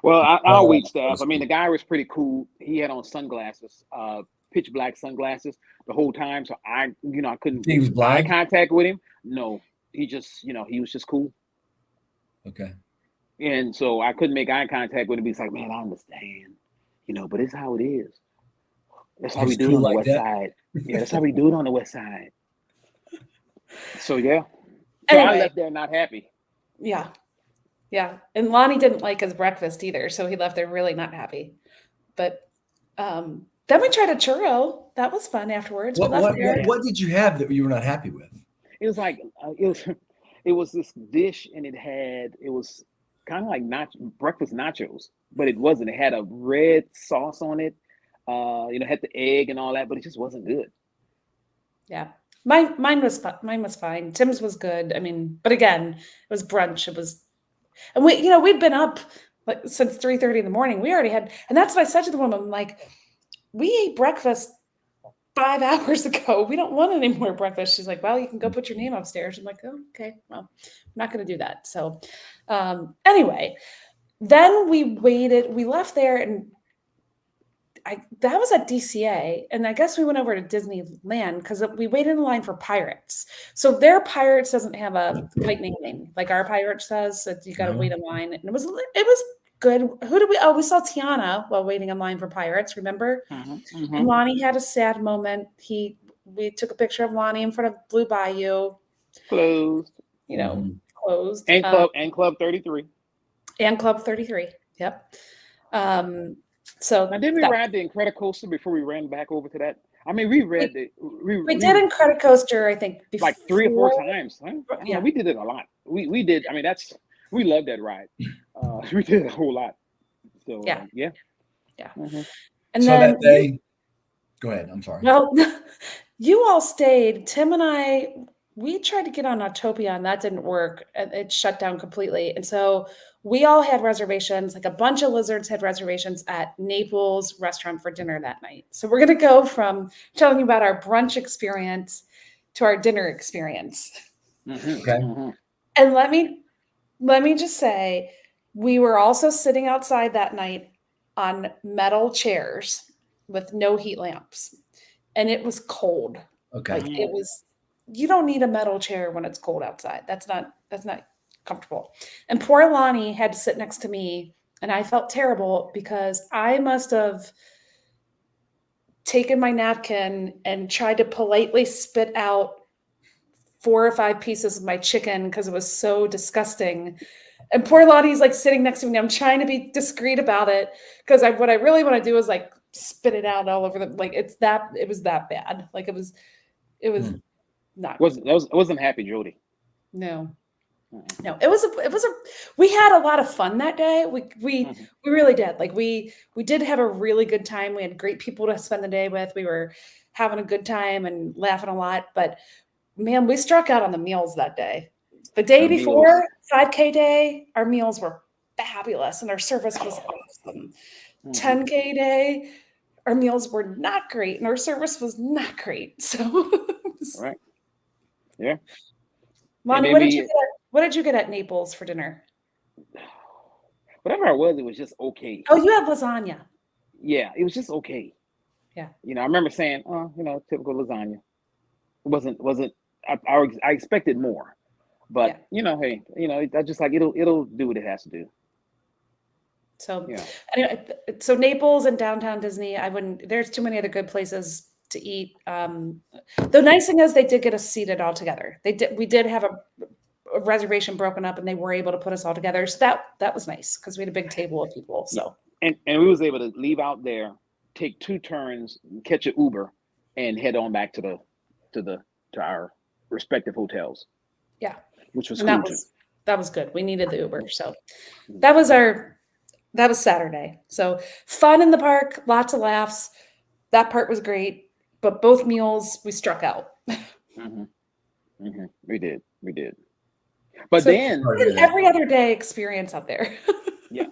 Well, our wait staff, I mean, the guy was pretty cool. He had on sunglasses, pitch black sunglasses the whole time. So I couldn't He was eye blind? contact with him. No, he just, he was just cool. Okay. And so I couldn't make eye contact with him. He's like, man, I understand, but it's how it is. That's how we do it on the west side. Yeah, that's how we do it on the west side. So yeah. So Anyway. I left there not happy. Yeah. Yeah. And Lonnie didn't like his breakfast either. So he left there really not happy. But then we tried a churro. That was fun afterwards. What did you have that you were not happy with? It was like, it was this dish, and it was kind of like breakfast nachos, but it wasn't. It had a red sauce on it. Had the egg and all that, but it just wasn't good. Yeah. Mine was fine. Tim's was good. I mean, but again, it was brunch. And we'd been up like since 3:30 in the morning. We already had, and that's what I said to the woman. I'm like, we ate breakfast 5 hours ago. We don't want any more breakfast. She's like, well, you can go put your name upstairs. I'm like, oh, okay, well, I'm not going to do that. So anyway, then we left there, and that was at DCA, and I guess we went over to Disneyland because we waited in line for Pirates. So their Pirates doesn't have a lightning name like our Pirates does. So you got to wait in line, and it was good. Who did we? Oh, we saw Tiana while waiting in line for Pirates. Remember? Mm-hmm. And Lonnie had a sad moment. We took a picture of Lonnie in front of Blue Bayou. Closed. Closed. And Club 33. And Club 33. Yep. So now, didn't we ride the Incredicoaster before we ran back over to that? I mean, we did Incredicoaster, I think, like 3 or 4 times. Huh? Yeah, we did it a lot. We did. I mean, we loved that ride. We did it a whole lot. So yeah. Mm-hmm. And so then that day, go ahead. I'm sorry. Well, you all stayed. Tim and I, we tried to get on Autopia, and that didn't work. It shut down completely. And so we all had reservations, like a bunch of lizards had reservations at Naples restaurant for dinner that night. So we're going to go from telling you about our brunch experience to our dinner experience. Mm-hmm. Okay. Mm-hmm. And let me just say, we were also sitting outside that night on metal chairs with no heat lamps. And it was cold. Okay. Like you don't need a metal chair when it's cold outside. That's not comfortable. And poor Lonnie had to sit next to me, and I felt terrible because I must have taken my napkin and tried to politely spit out 4 or 5 pieces of my chicken because it was so disgusting. And poor Lonnie's like sitting next to me. I'm trying to be discreet about it because what I really want to do is like spit it out all over it was that bad. Like it was not. I wasn't happy, Jody. No, it was we had a lot of fun that day. We really did. Like we did have a really good time. We had great people to spend the day with. We were having a good time and laughing a lot, but man, we struck out on the meals that day. The day before 5K day, our meals were fabulous and our service was awesome. 10K day, our meals were not great and our service was not great. So right. Yeah. Lonnie, what did you get at Naples for dinner? Whatever it was just okay. Oh, you had lasagna. Yeah, it was just okay. Yeah. I remember saying, typical lasagna. It wasn't I expected more. But hey, I just like it'll do what it has to do. So anyway, so Naples and downtown Disney, there's too many other good places to eat. The nice thing is they did get us seated all together. We did have a reservation broken up, and they were able to put us all together. So that was nice because we had a big table of people. So and we was able to leave out there, take 2 turns, catch an Uber, and head on back to our respective hotels. Yeah. Which was cool. That was good. We needed the Uber. So that was our That was Saturday. So fun in the park, lots of laughs. That part was great. But both mules, we struck out. Mm-hmm. Mm-hmm. We did. But So then, every other day experience out there. yeah.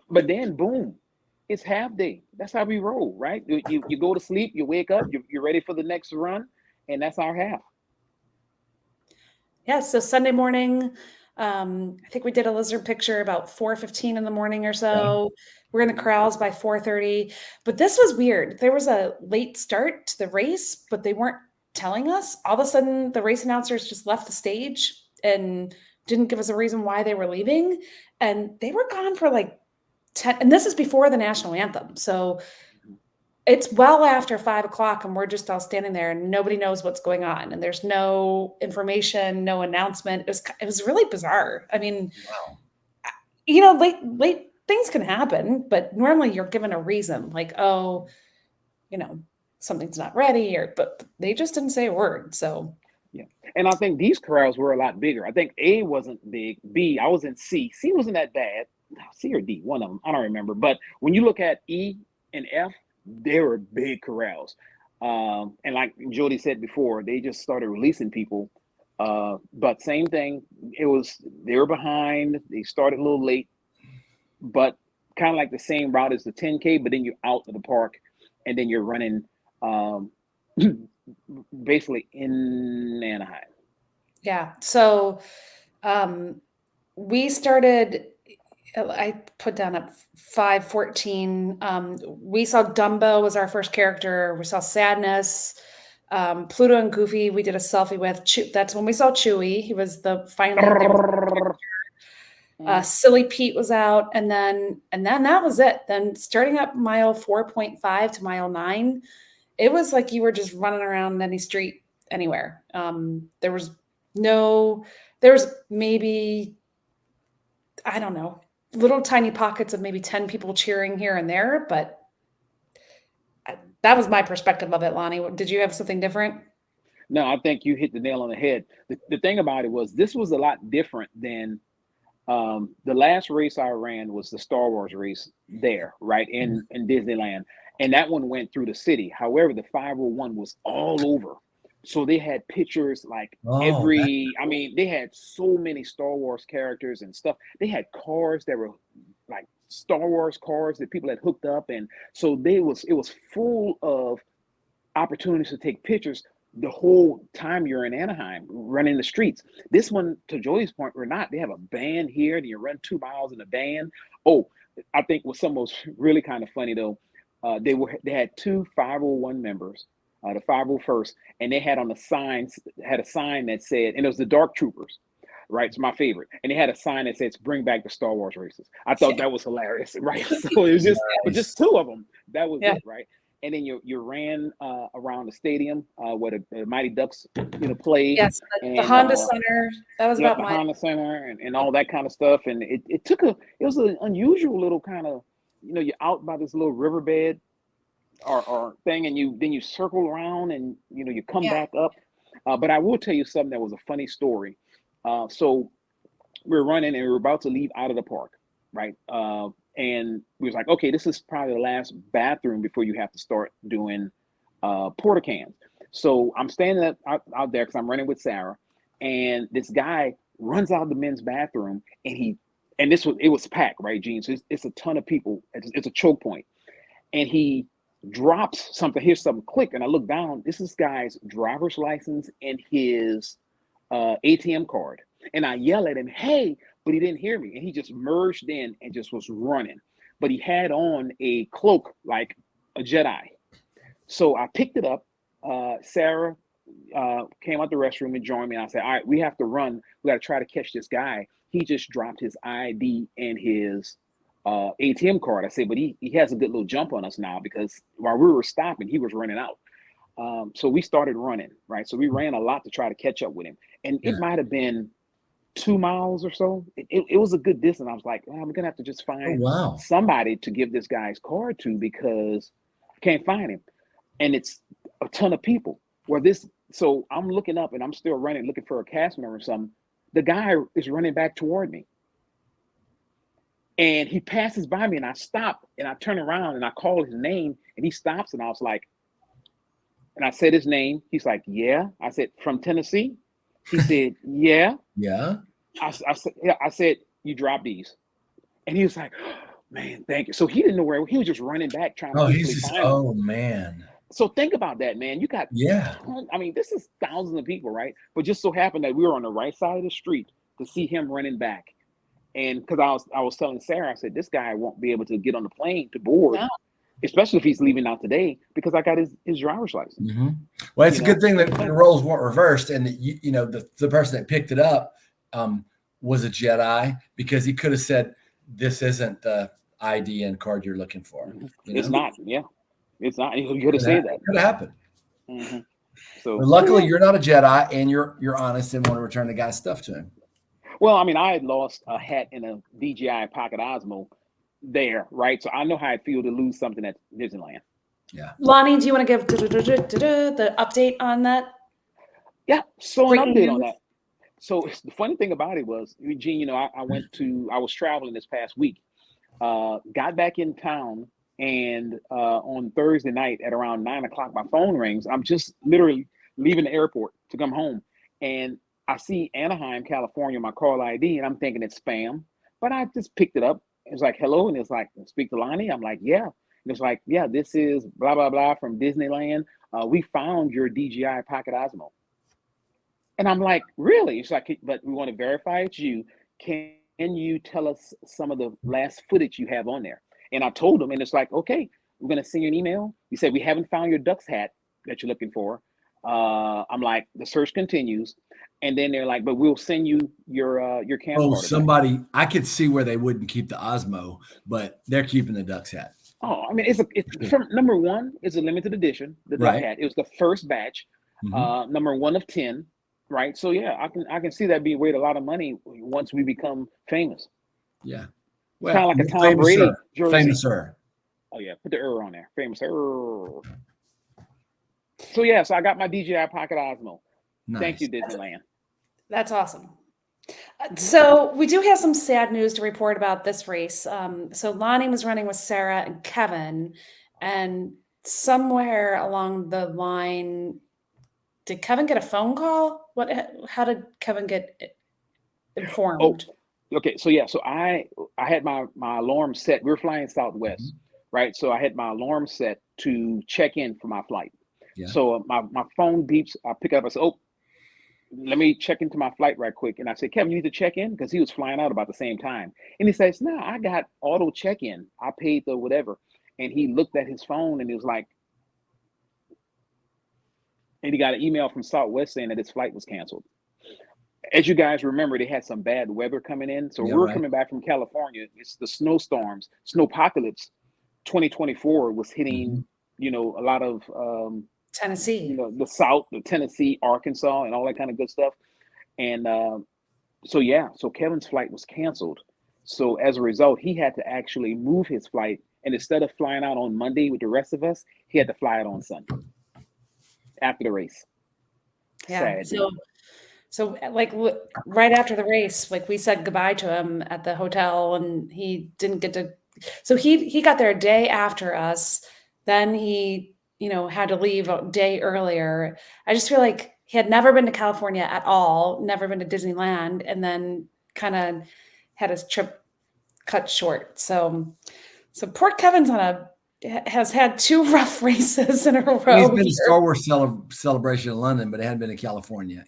But then, boom, it's half day. That's how we roll, right? You go to sleep, you wake up, you're ready for the next run, and that's our half. Yeah, so Sunday morning, I think we did a lizard picture about 4:15 in the morning or so. We're in the corrals by 4:30. But this was weird. There was a late start to the race, but they weren't telling us. All of a sudden, the race announcers just left the stage and didn't give us a reason why they were leaving. And they were gone for like 10, and this is before the national anthem. So it's well after 5 o'clock and we're just all standing there and nobody knows what's going on. And there's no information, no announcement. It was really bizarre. I mean, Wow. late things can happen, but normally you're given a reason like, oh, something's not ready but they just didn't say a word. So yeah. And I think these corrals were a lot bigger. I think A wasn't big. B, I was in C. C wasn't that bad. C or D, one of them. I don't remember. But when you look at E and F, they were big corrals. And like Jody said before, they just started releasing people. But same thing, they were behind. They started a little late, but kind of like the same route as the 10K, but then you're out of the park and then you're running basically in Anaheim. yeah. So we started, I put down at 5:14. We saw Dumbo was our first character. We saw Sadness, Pluto and Goofy. We did a selfie with. That's when we saw Chewie. He was the final. Silly Pete was out, and then that was it. Then starting up mile 4.5 to mile 9, it was like you were just running around any street anywhere. There was maybe, I don't know, little tiny pockets of maybe 10 people cheering here and there, but that was my perspective of it. Lonnie, did you have something different? No, I think you hit the nail on the head. The thing about it was this was a lot different than the last race I ran was the Star Wars race there, right in Disneyland, and that one went through the city. However, the 501 was all over. So they had pictures like I mean, they had so many Star Wars characters and stuff. They had cars that were like Star Wars cars that people had hooked up. And so it was full of opportunities to take pictures the whole time you're in Anaheim running the streets. This one, to Joey's point, we're not. They have a band here and you run 2 miles in a band. Oh, I think what some was really kind of funny though, they had 2 501 members, the 501st, and they had on the signs, had a sign that said, and it was the Dark Troopers, right? It's my favorite. And they had a sign that says, "Bring back the Star Wars races." I thought that was hilarious, right? So it was just 2 of them. That was it, right? And then you ran around the stadium where the Mighty Ducks, play. Yes, the Honda Center. That was about the Honda Center and all that kind of stuff. And it was an unusual little kind of, you're out by this little riverbed or thing, and you circle around and you come back up. But I will tell you something that was a funny story. So we're running and we're about to leave out of the park, right? And we was like, okay, this is probably the last bathroom before you have to start doing porta cans. So I'm standing out there because I'm running with Sarah, and this guy runs out of the men's bathroom, and it was packed, right, Gene? So it's a ton of people. It's a choke point, and he drops something. Here's something click, and I look down. This is guy's driver's license and his ATM card, and I yell at him, "Hey!" But he didn't hear me, and he just merged in and just was running. But he had on a cloak like a Jedi. So I picked it up. Sarah came out the restroom and joined me. And I said, "All right, we have to run. We got to try to catch this guy. He just dropped his ID and his ATM card." I said, "But he has a good little jump on us now because while we were stopping, he was running out." So we started running, right? So we ran a lot to try to catch up with him. And it might have been 2 miles or so. It was a good distance. I was like, I'm gonna have to just find somebody to give this guy's card to because I can't find him. And it's a ton of people. So I'm looking up and I'm still running, looking for a cast member or something. The guy is running back toward me. And he passes by me, and I stop, and I turn around, and I call his name, and he stops, and I was like, and I said his name. He's like, yeah. I said, from Tennessee? He said, yeah. Yeah. I said, yeah. I said, you drop these. And he was like, oh, man, thank you. So he didn't know where he was, just running back trying to hopefully find him. Oh man. So think about that, man. You got, I mean, this is thousands of people, right? But just so happened that we were on the right side of the street to see him running back. And because I was telling Sarah, I said, this guy won't be able to get on the plane to board, especially if he's leaving out today, because I got his driver's license. Mm-hmm. Well, it's a good thing that the roles weren't reversed, and that the person that picked it up was a Jedi, because he could have said, this isn't the ID and card you're looking for. It's not. Yeah, it's not. You could have said that. Could have happened. Mm-hmm. So, but luckily, you're not a Jedi, and you're honest and want to return the guy's stuff to him. Well, I mean, I had lost a hat and a DJI Pocket Osmo there, right? So I know how it feels to lose something at Disneyland. Yeah. Lonnie, do you want to give the update on that? Yeah. So an update on that. So the funny thing about it was, Eugene, I was traveling this past week, got back in town, and on Thursday night at around 9:00, my phone rings. I'm just literally leaving the airport to come home, and I see Anaheim, California, my call ID, and I'm thinking it's spam, but I just picked it up. It was like, hello, and it's like, speak to Lonnie. I'm like, yeah. And it's like, yeah, this is blah, blah, blah from Disneyland. We found your DJI Pocket Osmo. And I'm like, really? It's like, but we want to verify it's you. Can you tell us some of the last footage you have on there? And I told them, and it's like, okay, we're going to send you an email. You said, we haven't found your duck's hat that you're looking for. I'm like, the search continues. And then they're like, but we'll send you your camcorder. Oh, somebody, I could see where they wouldn't keep the Osmo, but they're keeping the duck's hat. Oh, I mean, it's from number one, it's a limited edition, the duck hat. It was the first batch, number 1 of 10. Right. So yeah, I can see that being worth a lot of money once we become famous. Yeah. Well, kind of like a Tom Brady jersey. Famouser. Oh yeah, put the on there. Famouser. So yeah, so I got my DJI Pocket Osmo. Nice. Thank you, Disneyland. That's awesome. So we do have some sad news to report about this race. So Lonnie was running with Sarah and Kevin, and somewhere along the line, did Kevin get a phone call? How did Kevin get informed? Oh, okay. So yeah, so I had my alarm set. We were flying Southwest, right? So I had my alarm set to check in for my flight. Yeah. So my phone beeps. I pick up. I said, "Oh, let me check into my flight right quick." And I said, "Kevin, you need to check in," because he was flying out about the same time. And he says, "No, I got auto check in. I paid the whatever." And he looked at his phone, and it was like. And he got an email from Southwest saying that his flight was canceled. As you guys remember, they had some bad weather coming in. So we're coming back from California. It's the snowstorms, snowpocalypse 2024 was hitting, a lot of Tennessee, the South, the Tennessee, Arkansas, and all that kind of good stuff. And so Kevin's flight was canceled. So as a result, he had to actually move his flight. And instead of flying out on Monday with the rest of us, he had to fly out on Sunday. After the race. Yeah. Sad. So like right after the race, like we said goodbye to him at the hotel, and he didn't get to. So he got there a day after us. Then he, had to leave a day earlier. I just feel like he had never been to California at all, never been to Disneyland, and then kind of had his trip cut short. So poor Kevin's has had 2 rough races in a row. He's been to Star Wars celebration in London, but it hadn't been in California,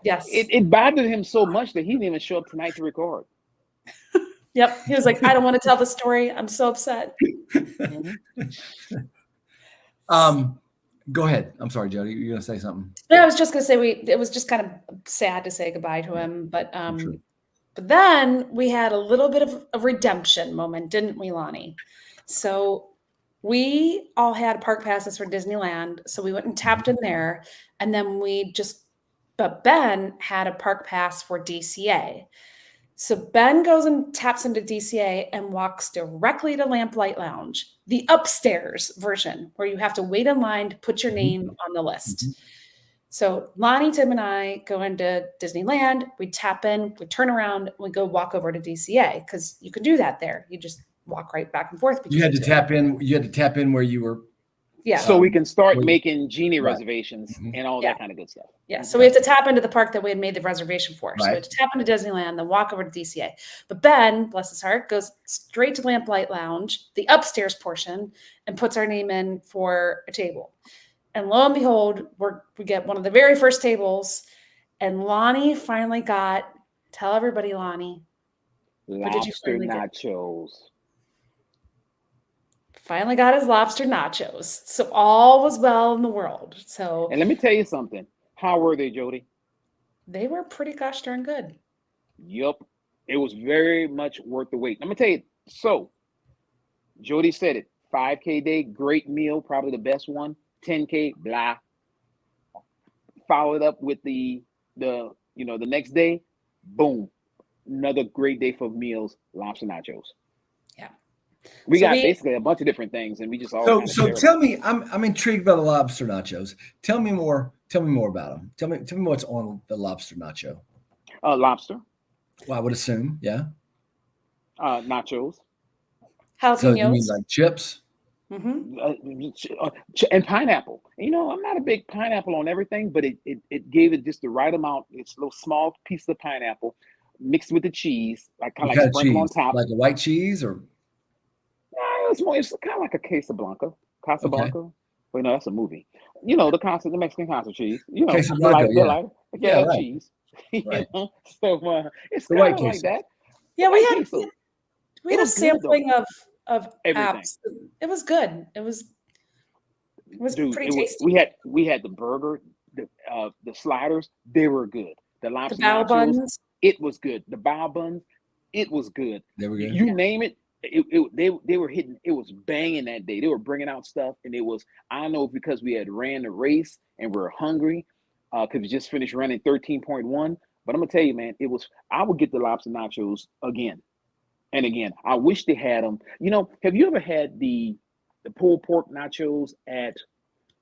Yes. It bothered him so much that he didn't even show up tonight to record. Yep. He was like, I don't want to tell the story. I'm so upset. Go ahead. I'm sorry, Jody. You're going to say something. No, I was just going to say it was just kind of sad to say goodbye to him. But then we had a little bit of a redemption moment, didn't we, Lonnie? So we all had park passes for Disneyland. So we went and tapped in there. And then but Ben had a park pass for DCA. So Ben goes and taps into DCA and walks directly to Lamplight Lounge, the upstairs version where you have to wait in line to put your name on the list. So Lonnie, Tim, and I go into Disneyland. We tap in, we turn around, we go walk over to DCA because you can do that there. You just walk right back and forth. You had to tap in. You had to tap in where you were. Yeah. So we can start making genie reservations and all that kind of good stuff. Yeah. So we have to tap into the park that we had made the reservation for. Right. So we had to tap into Disneyland, then walk over to DCA. But Ben, bless his heart, goes straight to Lamplight Lounge, the upstairs portion, and puts our name in for a table. And lo and behold, we get one of the very first tables, and Lonnie finally got. Tell everybody, Lonnie. Lobster nachos. Finally got his lobster nachos. So all was well in the world. So, and let me tell you something. How were they, Jody? They were pretty gosh darn good. Yup. It was very much worth the wait. Let me tell you. So, Jody said it. 5K day, great meal, probably the best one. 10K, blah. Followed up with the next day, boom, another great day for meals, lobster nachos. Yeah, we got basically a bunch of different things, and we just all. So tell me, I'm intrigued by the lobster nachos. Tell me more about them. Tell me what's on the lobster nacho. Lobster. Well, I would assume, yeah. Nachos. Jalapenos. So you mean like chips? Mm-hmm. And pineapple. You know, I'm not a big pineapple on everything, but it gave it just the right amount. It's a little small piece of pineapple mixed with the cheese, like kind of like sprinkle on top, like a white cheese, or it's kind of like a Casablanca. Okay. Wait, no, that's a movie. You know, the Mexican casa cheese. You know, Casablanca, yeah, right. Cheese. Right. You know? So it's the kind white of like that. Yeah, we had a sampling of everything. apps. It was good. It was pretty tasty. We had the burger, the sliders. They were good. The lobster bao buns. It was good. The bao buns. It was good. They were good. You name it. They were hitting. It was banging that day. They were bringing out stuff, and it was. I don't know if because we had ran the race and we're hungry, because we just finished running 13.1. But I'm gonna tell you, man, it was. I would get the lobster nachos again and again. I wish they had them. You know, have you ever had the pulled pork nachos at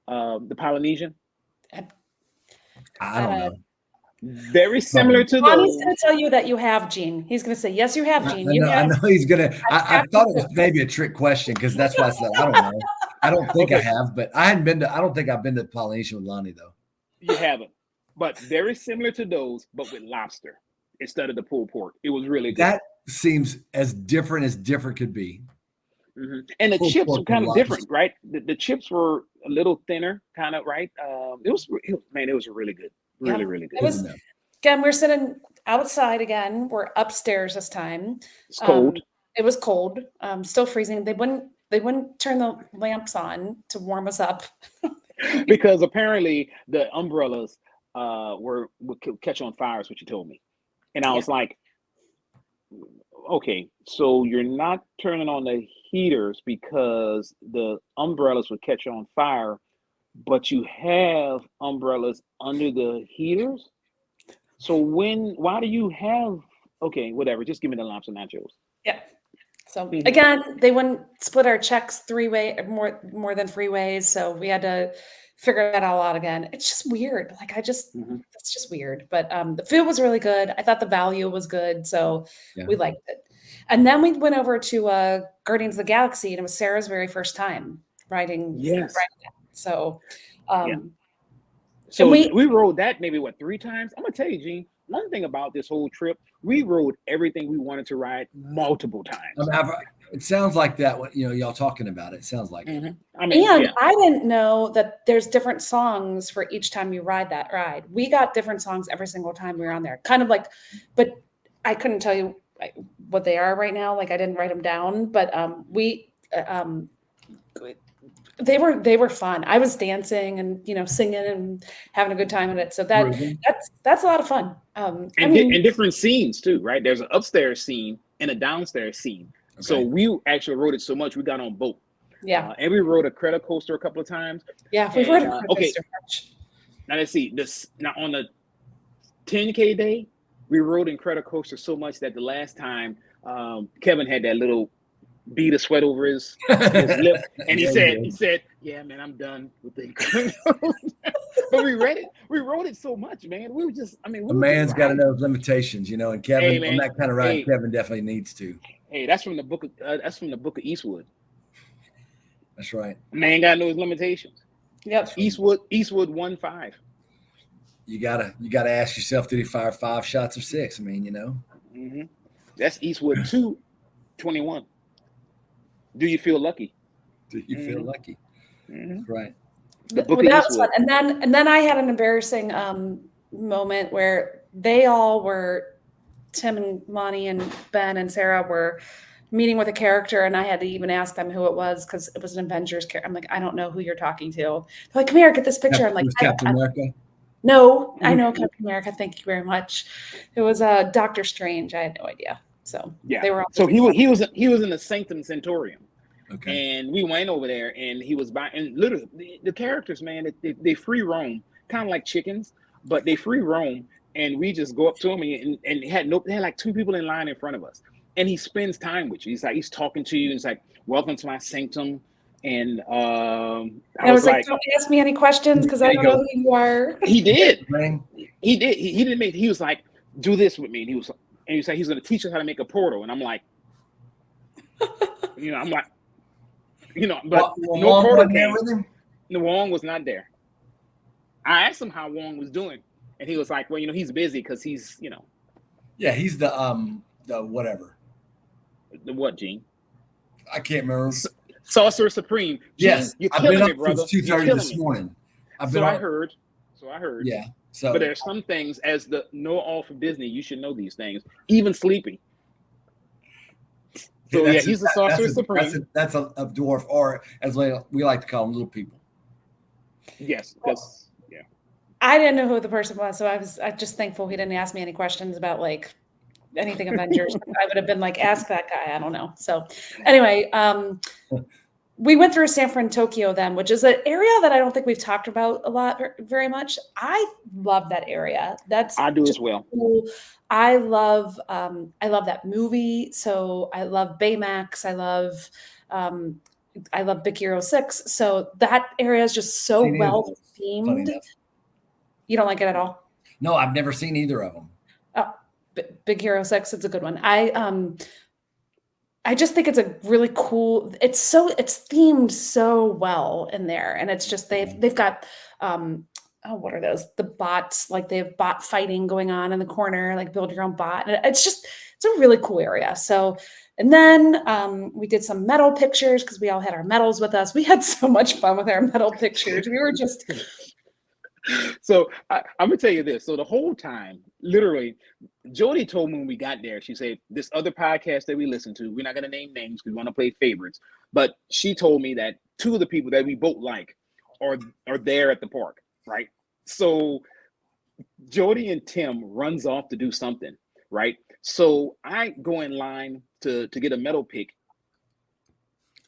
the Polynesian? I don't know. Very similar to those. Lonnie's going to tell you that you have, Gene. He's going to say, yes, you have, Gene. I know he's going to. I thought it was maybe a trick question because that's why I said, I don't know. I don't think I have, but I don't think I've been to Polynesian with Lonnie, though. You haven't. But very similar to those, but with lobster instead of the pulled pork. It was really good. That seems as different could be. Mm-hmm. And the chips were kind of different, right? The chips were a little thinner, kind of, right? It was really good. Really good. It was, again, we're sitting outside again. We're upstairs this time. It's cold. It was cold. Still freezing. They wouldn't turn the lamps on to warm us up. Because apparently the umbrellas would catch on fire, is what you told me. And I was like, okay, so you're not turning on the heaters because the umbrellas would catch on fire, but you have umbrellas under the heaters. So why do you have, okay, whatever, just give me the lobster nachos. Yeah. So again, they wouldn't split our checks more than 3 ways. So we had to figure that all out again. It's just weird. Like it's just weird. But the food was really good. I thought the value was good. So we liked it. And then we went over to Guardians of the Galaxy, and it was Sarah's very first time riding. Yes. So, so we rode that maybe 3 times. I'm gonna tell you, Gene, one thing about this whole trip, we rode everything we wanted to ride multiple times. It sounds like that. What y'all talking about? It sounds like. Mm-hmm. I didn't know that there's different songs for each time you ride that ride. We got different songs every single time we were on there. Kind of like, but I couldn't tell you what they are right now. Like I didn't write them down, but they were fun. I was dancing and singing and having a good time with it. So that's a lot of fun. And different scenes too, right? There's an upstairs scene and a downstairs scene. Okay. So we actually rode it so much we got on boat. Yeah, and we rode a credit coaster a couple of times. Yeah, we rode a credit coaster. Now let's see this. Now on the 10K day, we rode in credit coaster so much that the last time Kevin had that little bead of sweat over his lip, and he said, "Yeah, man, I'm done with the." But we read it. We wrote it so much, man. We were just, I mean, A man's got to know his limitations, you know. And Kevin, on that kind of ride, Kevin definitely needs to. Hey, that's from the book of Eastwood. That's right. Man got to know his limitations. Yep. Eastwood 1-5. You gotta ask yourself, did he fire 5 shots or 6? I mean, you know. Mm-hmm. That's Eastwood 2-21. Do you feel lucky? Do you feel lucky? Mm-hmm. Right. That was fun. And then I had an embarrassing moment where they all were, Tim and Lonnie and Ben and Sarah were meeting with a character, and I had to even ask them who it was because it was an Avengers character. I'm like, I don't know who you're talking to. They're like, come here, get this picture. I'm like, Captain America. No, I know Captain America. Thank you very much. It was Doctor Strange. I had no idea. So yeah, they were. So he was in the Sanctum Centurion. Okay. And we went over there, and he was by, and literally the characters, man, they free roam, kind of like chickens, but they free roam. And we just go up to him, and they had like 2 people in line in front of us, and he spends time with you. He's talking to you, and he's like, "Welcome to my sanctum." And I was like, "Don't ask me any questions because I don't know who you are." He did. He did. He didn't make. He was like, "Do this with me," and he was like, "He's going to teach us how to make a portal." And I'm like, but no portal came. No, Wong was not there. I asked him how Wong was doing, and he was like, "Well, he's busy because he's, Yeah, he's the whatever. The what, Gene? I can't remember. Sorcerer Supreme. Gene, yes, you're killing me, brother. Since 2:30 this morning. I heard. Yeah. So, but there's some things as the know-all from Disney, you should know these things, even sleeping. So yeah, he's the Sorcerer Supreme. That's a dwarf, or as we like to call them, little people. Yes, because I didn't know who the person was, so I just thankful he didn't ask me any questions about like anything Avengers. I would have been like, ask that guy. I don't know. So anyway, we went through San Fran, Tokyo then, which is an area that I don't think we've talked about a lot, very much. I love that area. I do as well. Cool. I love that movie. So I love Baymax. I love Big Hero 6. So that area is just so well themed. You don't like it at all? No, I've never seen either of them. Oh, Big Hero 6, it's a good one. I just think it's a really cool. It's themed so well in there, and it's just they've got what are those? The bots, like they have bot fighting going on in the corner, like build your own bot. And it's a really cool area. So, and then we did some medal pictures because we all had our medals with us. We had so much fun with our medal pictures. We were just. So I'm gonna tell you this. So the whole time, literally, Jody told me when we got there, she said, this other podcast that we listen to, we're not gonna name names because we want to play favorites, but she told me that 2 of the people that we both like are there at the park, right? So Jody and Tim runs off to do something, right? So I go in line to get a medal pick,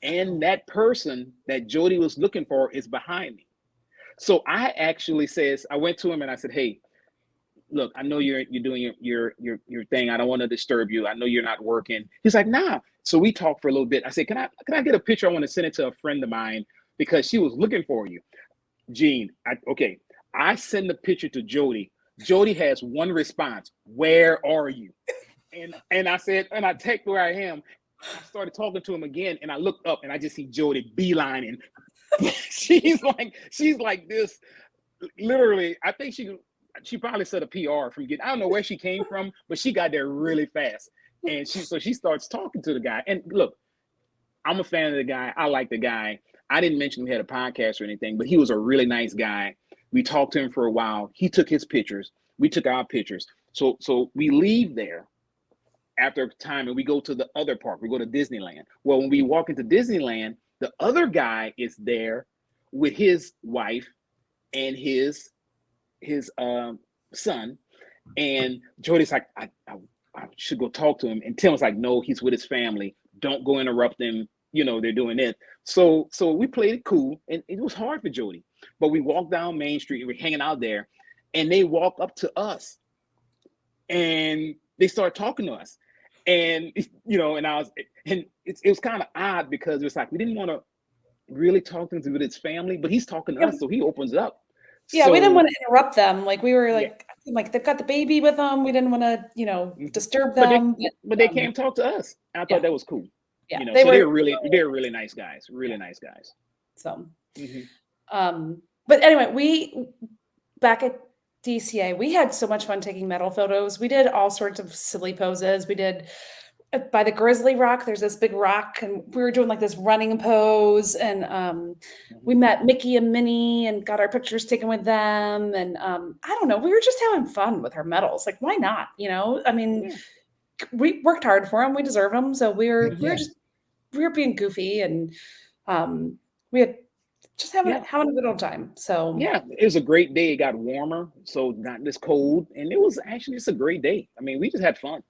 and that person that Jody was looking for is behind me. So I actually I went to him and I said, "Hey, look, I know you're doing your thing. I don't want to disturb you. I know you're not working." He's like, "Nah." So we talked for a little bit. I said, "Can I get a picture? I want to send it to a friend of mine because she was looking for you." Gene, I send the picture to Jody. Jody has one response: "Where are you?" And I said, and I text where I am. I started talking to him again, and I looked up and I just see Jody beelining. she's like this. Literally, I think she probably said a PR from I don't know where she came from, but she got there really fast. And she starts talking to the guy. And look, I'm a fan of the guy. I like the guy. I didn't mention we had a podcast or anything, but he was a really nice guy. We talked to him for a while. He took his pictures. We took our pictures. So we leave there after time and we go to the other park. We go to Disneyland. Well, when we walk into Disneyland, the other guy is there with his wife and his son. And Jody's like, I should go talk to him. And Tim was like, "No, he's with his family. Don't go interrupt them. They're doing it." So we played it cool, and it was hard for Jody. But we walked down Main Street and we're hanging out there, and they walk up to us, and they start talking to us, and and it was kind of odd because it was like we didn't want to really talk to him with his family, but he's talking to us, so he opens up. Yeah, we didn't want to interrupt them. Like we were Yeah. like they've got the baby with them. We didn't want to, disturb But them. they came talk to us. I thought that was cool. Yeah, So they're really nice guys. Really nice guys. So, Mm-hmm. But anyway, we back at DCA, we had so much fun taking medal photos. We did all sorts of silly poses. We did by the Grizzly Rock. There's this big rock, and we were doing like this running pose. And we met Mickey and Minnie and got our pictures taken with them. And I don't know, we were just having fun with our medals. Like, why not? I mean, we worked hard for them. We deserve them. So we were being goofy, and we had just having a good old time. So it was a great day. It got warmer, so not this cold, and it was actually just a great day. I mean, we just had fun.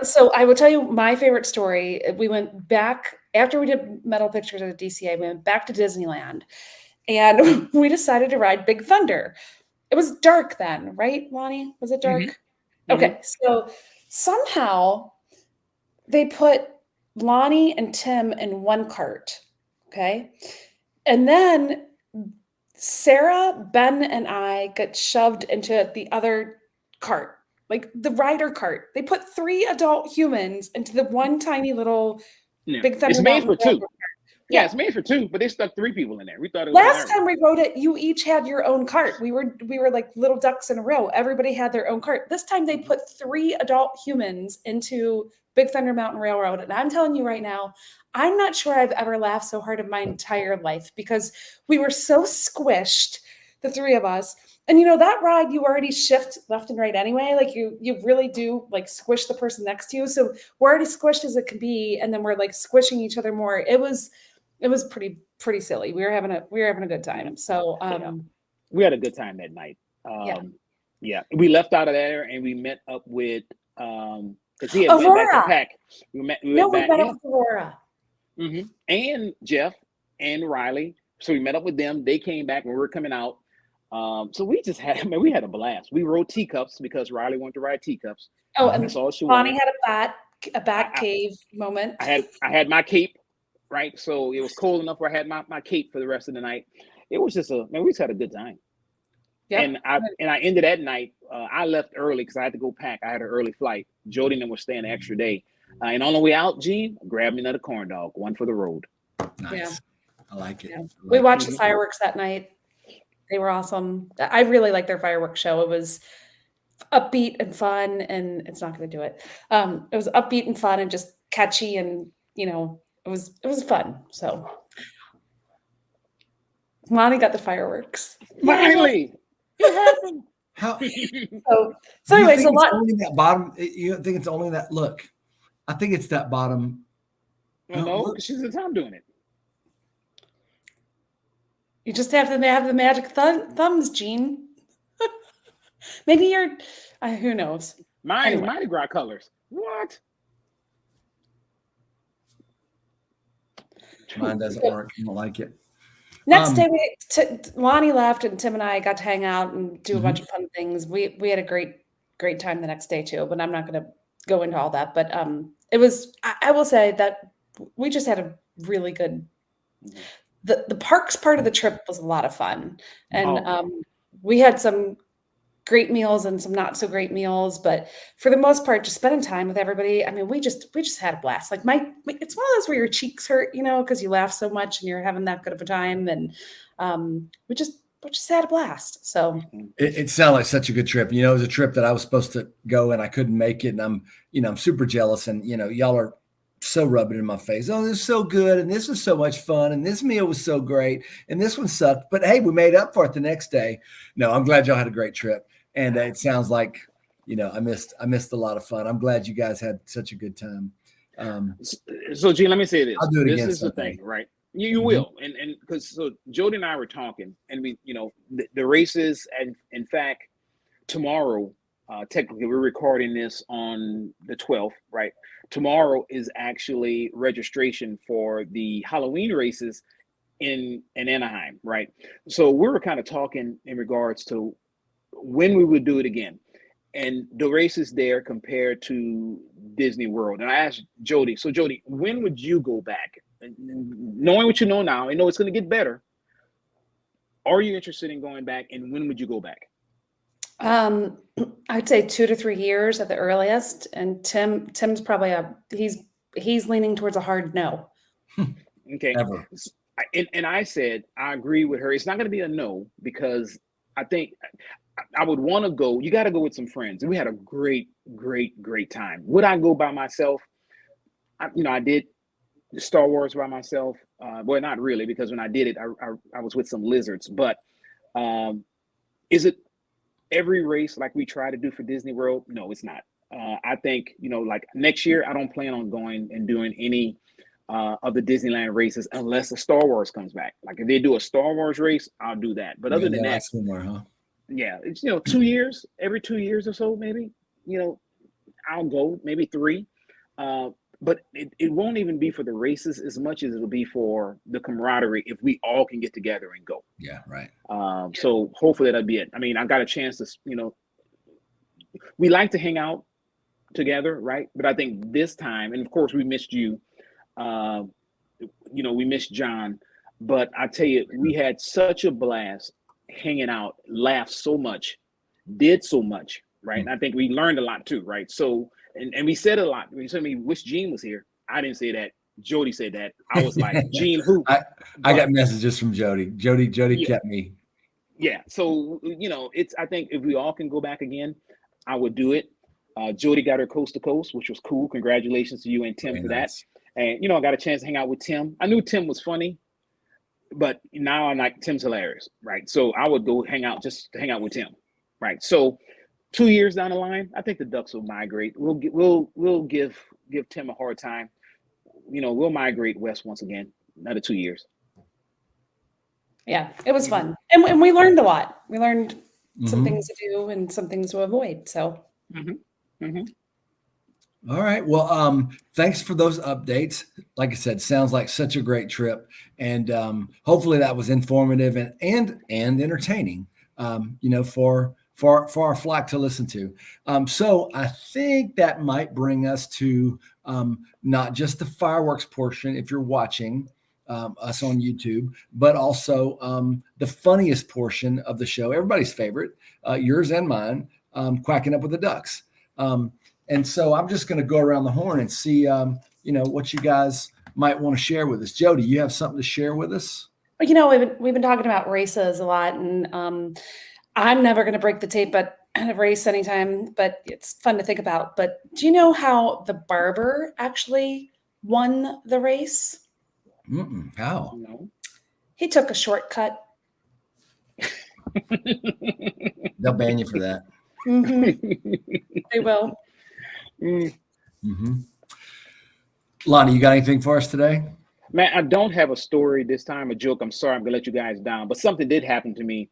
So I will tell you my favorite story. We went back after we did medal pictures at DCA. We went back to Disneyland, and we decided to ride Big Thunder. It was dark then, right, Lonnie? Was it dark? Mm-hmm. Okay, so somehow they put Lonnie and Tim in one cart. Okay. And then Sarah, Ben, and I got shoved into the other cart, like the rider cart. They put 3 adult humans into the one tiny little Big Thunder. It's made for 2. Yeah, it's made for 2, but they stuck 3 people in there. We thought it was last time we rode it, you each had your own cart. We were like little ducks in a row. Everybody had their own cart. This time they put 3 adult humans into Big Thunder Mountain Railroad. And I'm telling you right now, I'm not sure I've ever laughed so hard in my entire life because we were so squished, the 3 of us. And that ride, you already shift left and right anyway. Like you really do like squish the person next to you. So we're already squished as it can be. And then we're like squishing each other more. It was pretty silly. We were having a good time. So we had a good time that night. We left out of there and we met up with because he had went back to pack. We met up with Aurora. Mm-hmm. And Jeff and Riley. So we met up with them. They came back when we were coming out. So we just had a blast. We rode teacups because Riley wanted to ride teacups. Oh, and that's all she wanted. Bonnie had a bat cave moment. I had my cape, right? So it was cold enough where I had my cape for the rest of the night. It was just we just had a good time. Yep. And I ended that night. I left early because I had to go pack. I had an early flight. Jody and them were staying an extra day. And on the way out, Gene, grabbed me another corn dog, one for the road. Nice. Yeah. I like it. Yeah. We watched the fireworks that night. They were awesome. I really liked their fireworks show. It was upbeat and fun, and it's not going to do it. It was upbeat and fun and just catchy, and it was fun. So Lonnie got the fireworks. Finally, it happened. How? So anyway, so only that bottom. You think it's only that? Look, I think it's that bottom. No, she's the time doing it. You just have to have the magic thumbs, Gene. Maybe you're. Who knows? Mine is Mardi Gras colors. What? Mine doesn't work. I don't like it. Next day, Lonnie left, and Tim and I got to hang out and do a bunch of fun things. We had a great time the next day too. But I'm not going to go into all that. But it was. I will say that we just had a really good. The parks part of the trip was a lot of fun, and we had some great meals and some not so great meals, but for the most part, just spending time with everybody. I mean, we just had a blast. Like it's one of those where your cheeks hurt, because you laugh so much and you're having that good of a time, and we just had a blast. So it sounded like such a good trip. It was a trip that I was supposed to go and I couldn't make it, and I'm super jealous, and y'all are so rubbing it in my face. Oh, this is so good, and this was so much fun, and this meal was so great, and this one sucked. But hey, we made up for it the next day. No, I'm glad y'all had a great trip, and it sounds like I missed a lot of fun. I'm glad you guys had such a good time. So, Gene, let me say this. I'll do it again. This is the thing, right? You will, and because Jody and I were talking, and we, the races, and in fact, tomorrow. Technically, we're recording this on the 12th, right? Tomorrow is actually registration for the Halloween races in Anaheim, right? So we were kind of talking in regards to when we would do it again, and the races there compared to Disney World. And I asked Jody, so Jody, when would you go back? And knowing what you know now, I know it's going to get better. Are you interested in going back, and when would you go back? I'd say 2 to 3 years at the earliest. And Tim's probably he's leaning towards a hard no. Okay. Ever. And I said, I agree with her. It's not going to be a no, because I think I would want to go. You got to go with some friends. And we had a great, great, great time. Would I go by myself? I did Star Wars by myself. Well, not really, because when I did it, I was with some lizards. But is it every race like we try to do for Disney World? No, it's not. I think, like next year, I don't plan on going and doing any of the Disneyland races unless the Star Wars comes back. Like if they do a Star Wars race, I'll do that. But other than that, somewhere, huh? Yeah, it's 2 years, every 2 years or so, maybe. I'll go, maybe 3. But it won't even be for the races as much as it'll be for the camaraderie if we all can get together and go. Yeah, right. So hopefully that'll be it. I mean, I got a chance to, we like to hang out together, right? But I think this time, and of course we missed you, we missed John, but I tell you, we had such a blast hanging out, laughed so much, did so much, right? And I think we learned a lot too, right? So, and we said a lot. When somebody wish Gene was here, I didn't say that. Jody said that. I was like, Gene, who? I got messages from Jody. Jody kept me. Yeah. So, I think if we all can go back again, I would do it. Jody got her coast to coast, which was cool. Congratulations to you and Tim for that. And, I got a chance to hang out with Tim. I knew Tim was funny, but now I'm like, Tim's hilarious, right? So I would go hang out just to hang out with Tim, right? So 2 years down the line, I think the Ducks will migrate. We'll give Tim a hard time. We'll migrate west once again, another 2 years. Yeah, it was fun. And we learned a lot. We learned some things to do and some things to avoid. So. All right. Well, thanks for those updates. Like I said, sounds like such a great trip, and hopefully that was informative and entertaining. For our flock to listen to. So I think that might bring us to not just the fireworks portion, if you're watching us on YouTube, but also the funniest portion of the show, everybody's favorite, yours and mine, Quacking Up with the Ducks. And so I'm just going to go around the horn and see, what you guys might want to share with us. Jody, you have something to share with us? We've been talking about races a lot, and I'm never going to break the tape at a race anytime, but it's fun to think about. But do you know how the barber actually won the race? How? No. He took a shortcut. They'll ban you for that. They will. Lonnie, you got anything for us today? Man, I don't have a story this time, a joke. I'm sorry, I'm going to let you guys down. But something did happen to me.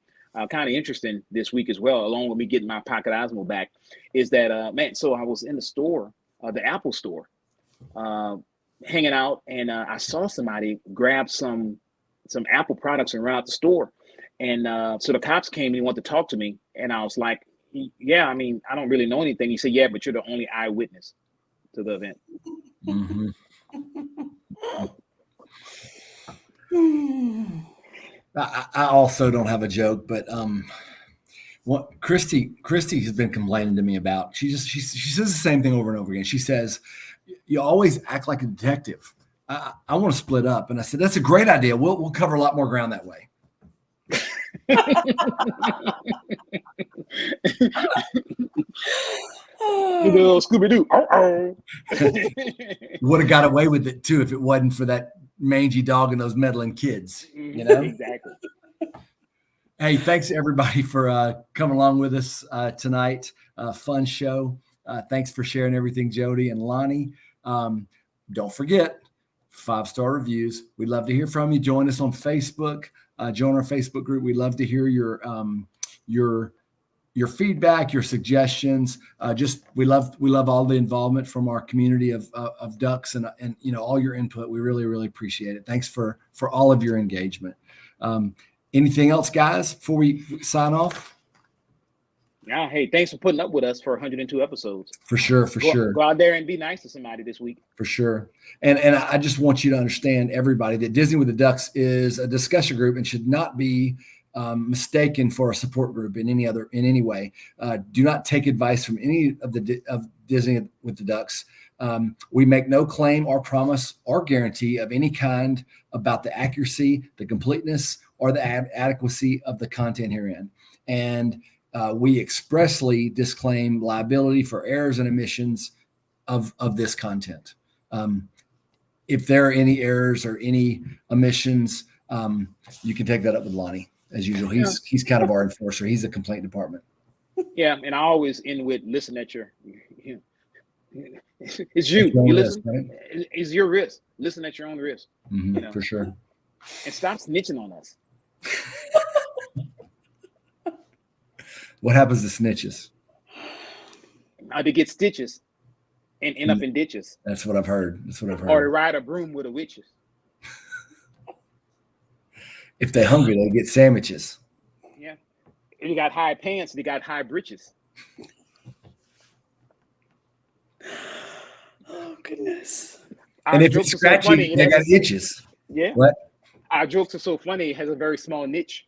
Kind of interesting this week as well, along with me getting my Pocket Osmo back, is that, so I was in the store, the Apple store, hanging out, and I saw somebody grab some Apple products and run out the store. And so the cops came and wanted to talk to me. And I was like, yeah, I mean, I don't really know anything. He said, yeah, but you're the only eyewitness to the event. I also don't have a joke, but what Christy has been complaining to me about. She says the same thing over and over again. She says, "You always act like a detective. I want to split up." And I said, "That's a great idea. We'll cover a lot more ground that way." Scooby-Doo. Would have got away with it too if it wasn't for that mangy dog and those meddling kids. Exactly. Hey, thanks everybody for coming along with us tonight. Fun show. Thanks for sharing everything, Jody and Lonnie. Don't forget 5-star reviews. We'd love to hear from you. Join us on Facebook. Join our Facebook group. We'd love to hear your feedback, your suggestions. We love all the involvement from our community of ducks and all your input. We really, really appreciate it. Thanks for all of your engagement. Anything else, guys, before we sign off? Yeah. Hey, thanks for putting up with us for 102 episodes. For sure. Go out there and be nice to somebody this week. For sure. And I just want you to understand, everybody, that Disney with the Ducks is a discussion group and should not be mistaken for a support group in any way. Do not take advice from any of Disney with the Ducks. We make no claim or promise or guarantee of any kind about the accuracy, the completeness, or the adequacy of the content herein. And we expressly disclaim liability for errors and omissions of this content. If there are any errors or any omissions, you can take that up with Lonnie as usual. He's kind of our enforcer. He's the complaint department. Yeah, and I always end with listen at your. It's you. You listen. Risk, right? It's your risk. Listen at your own risk. Mm-hmm, for sure. And stop snitching on us. What happens to snitches? They get stitches and end up in ditches. That's what I've heard. Or they ride a broom with the witches. If they're hungry, they get sandwiches. Yeah. And you got high pants and you got high breeches. Oh, goodness. And if it's scratchy, so they got itches. Yeah. What? Our jokes are so funny, it has a very small niche.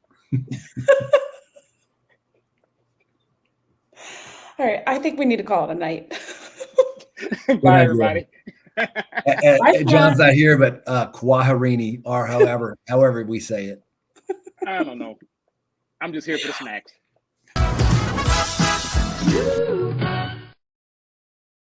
All right. I think we need to call it a night. Bye, everybody. John's not here, but Kwaharini, or however we say it. I don't know. I'm just here for the snacks.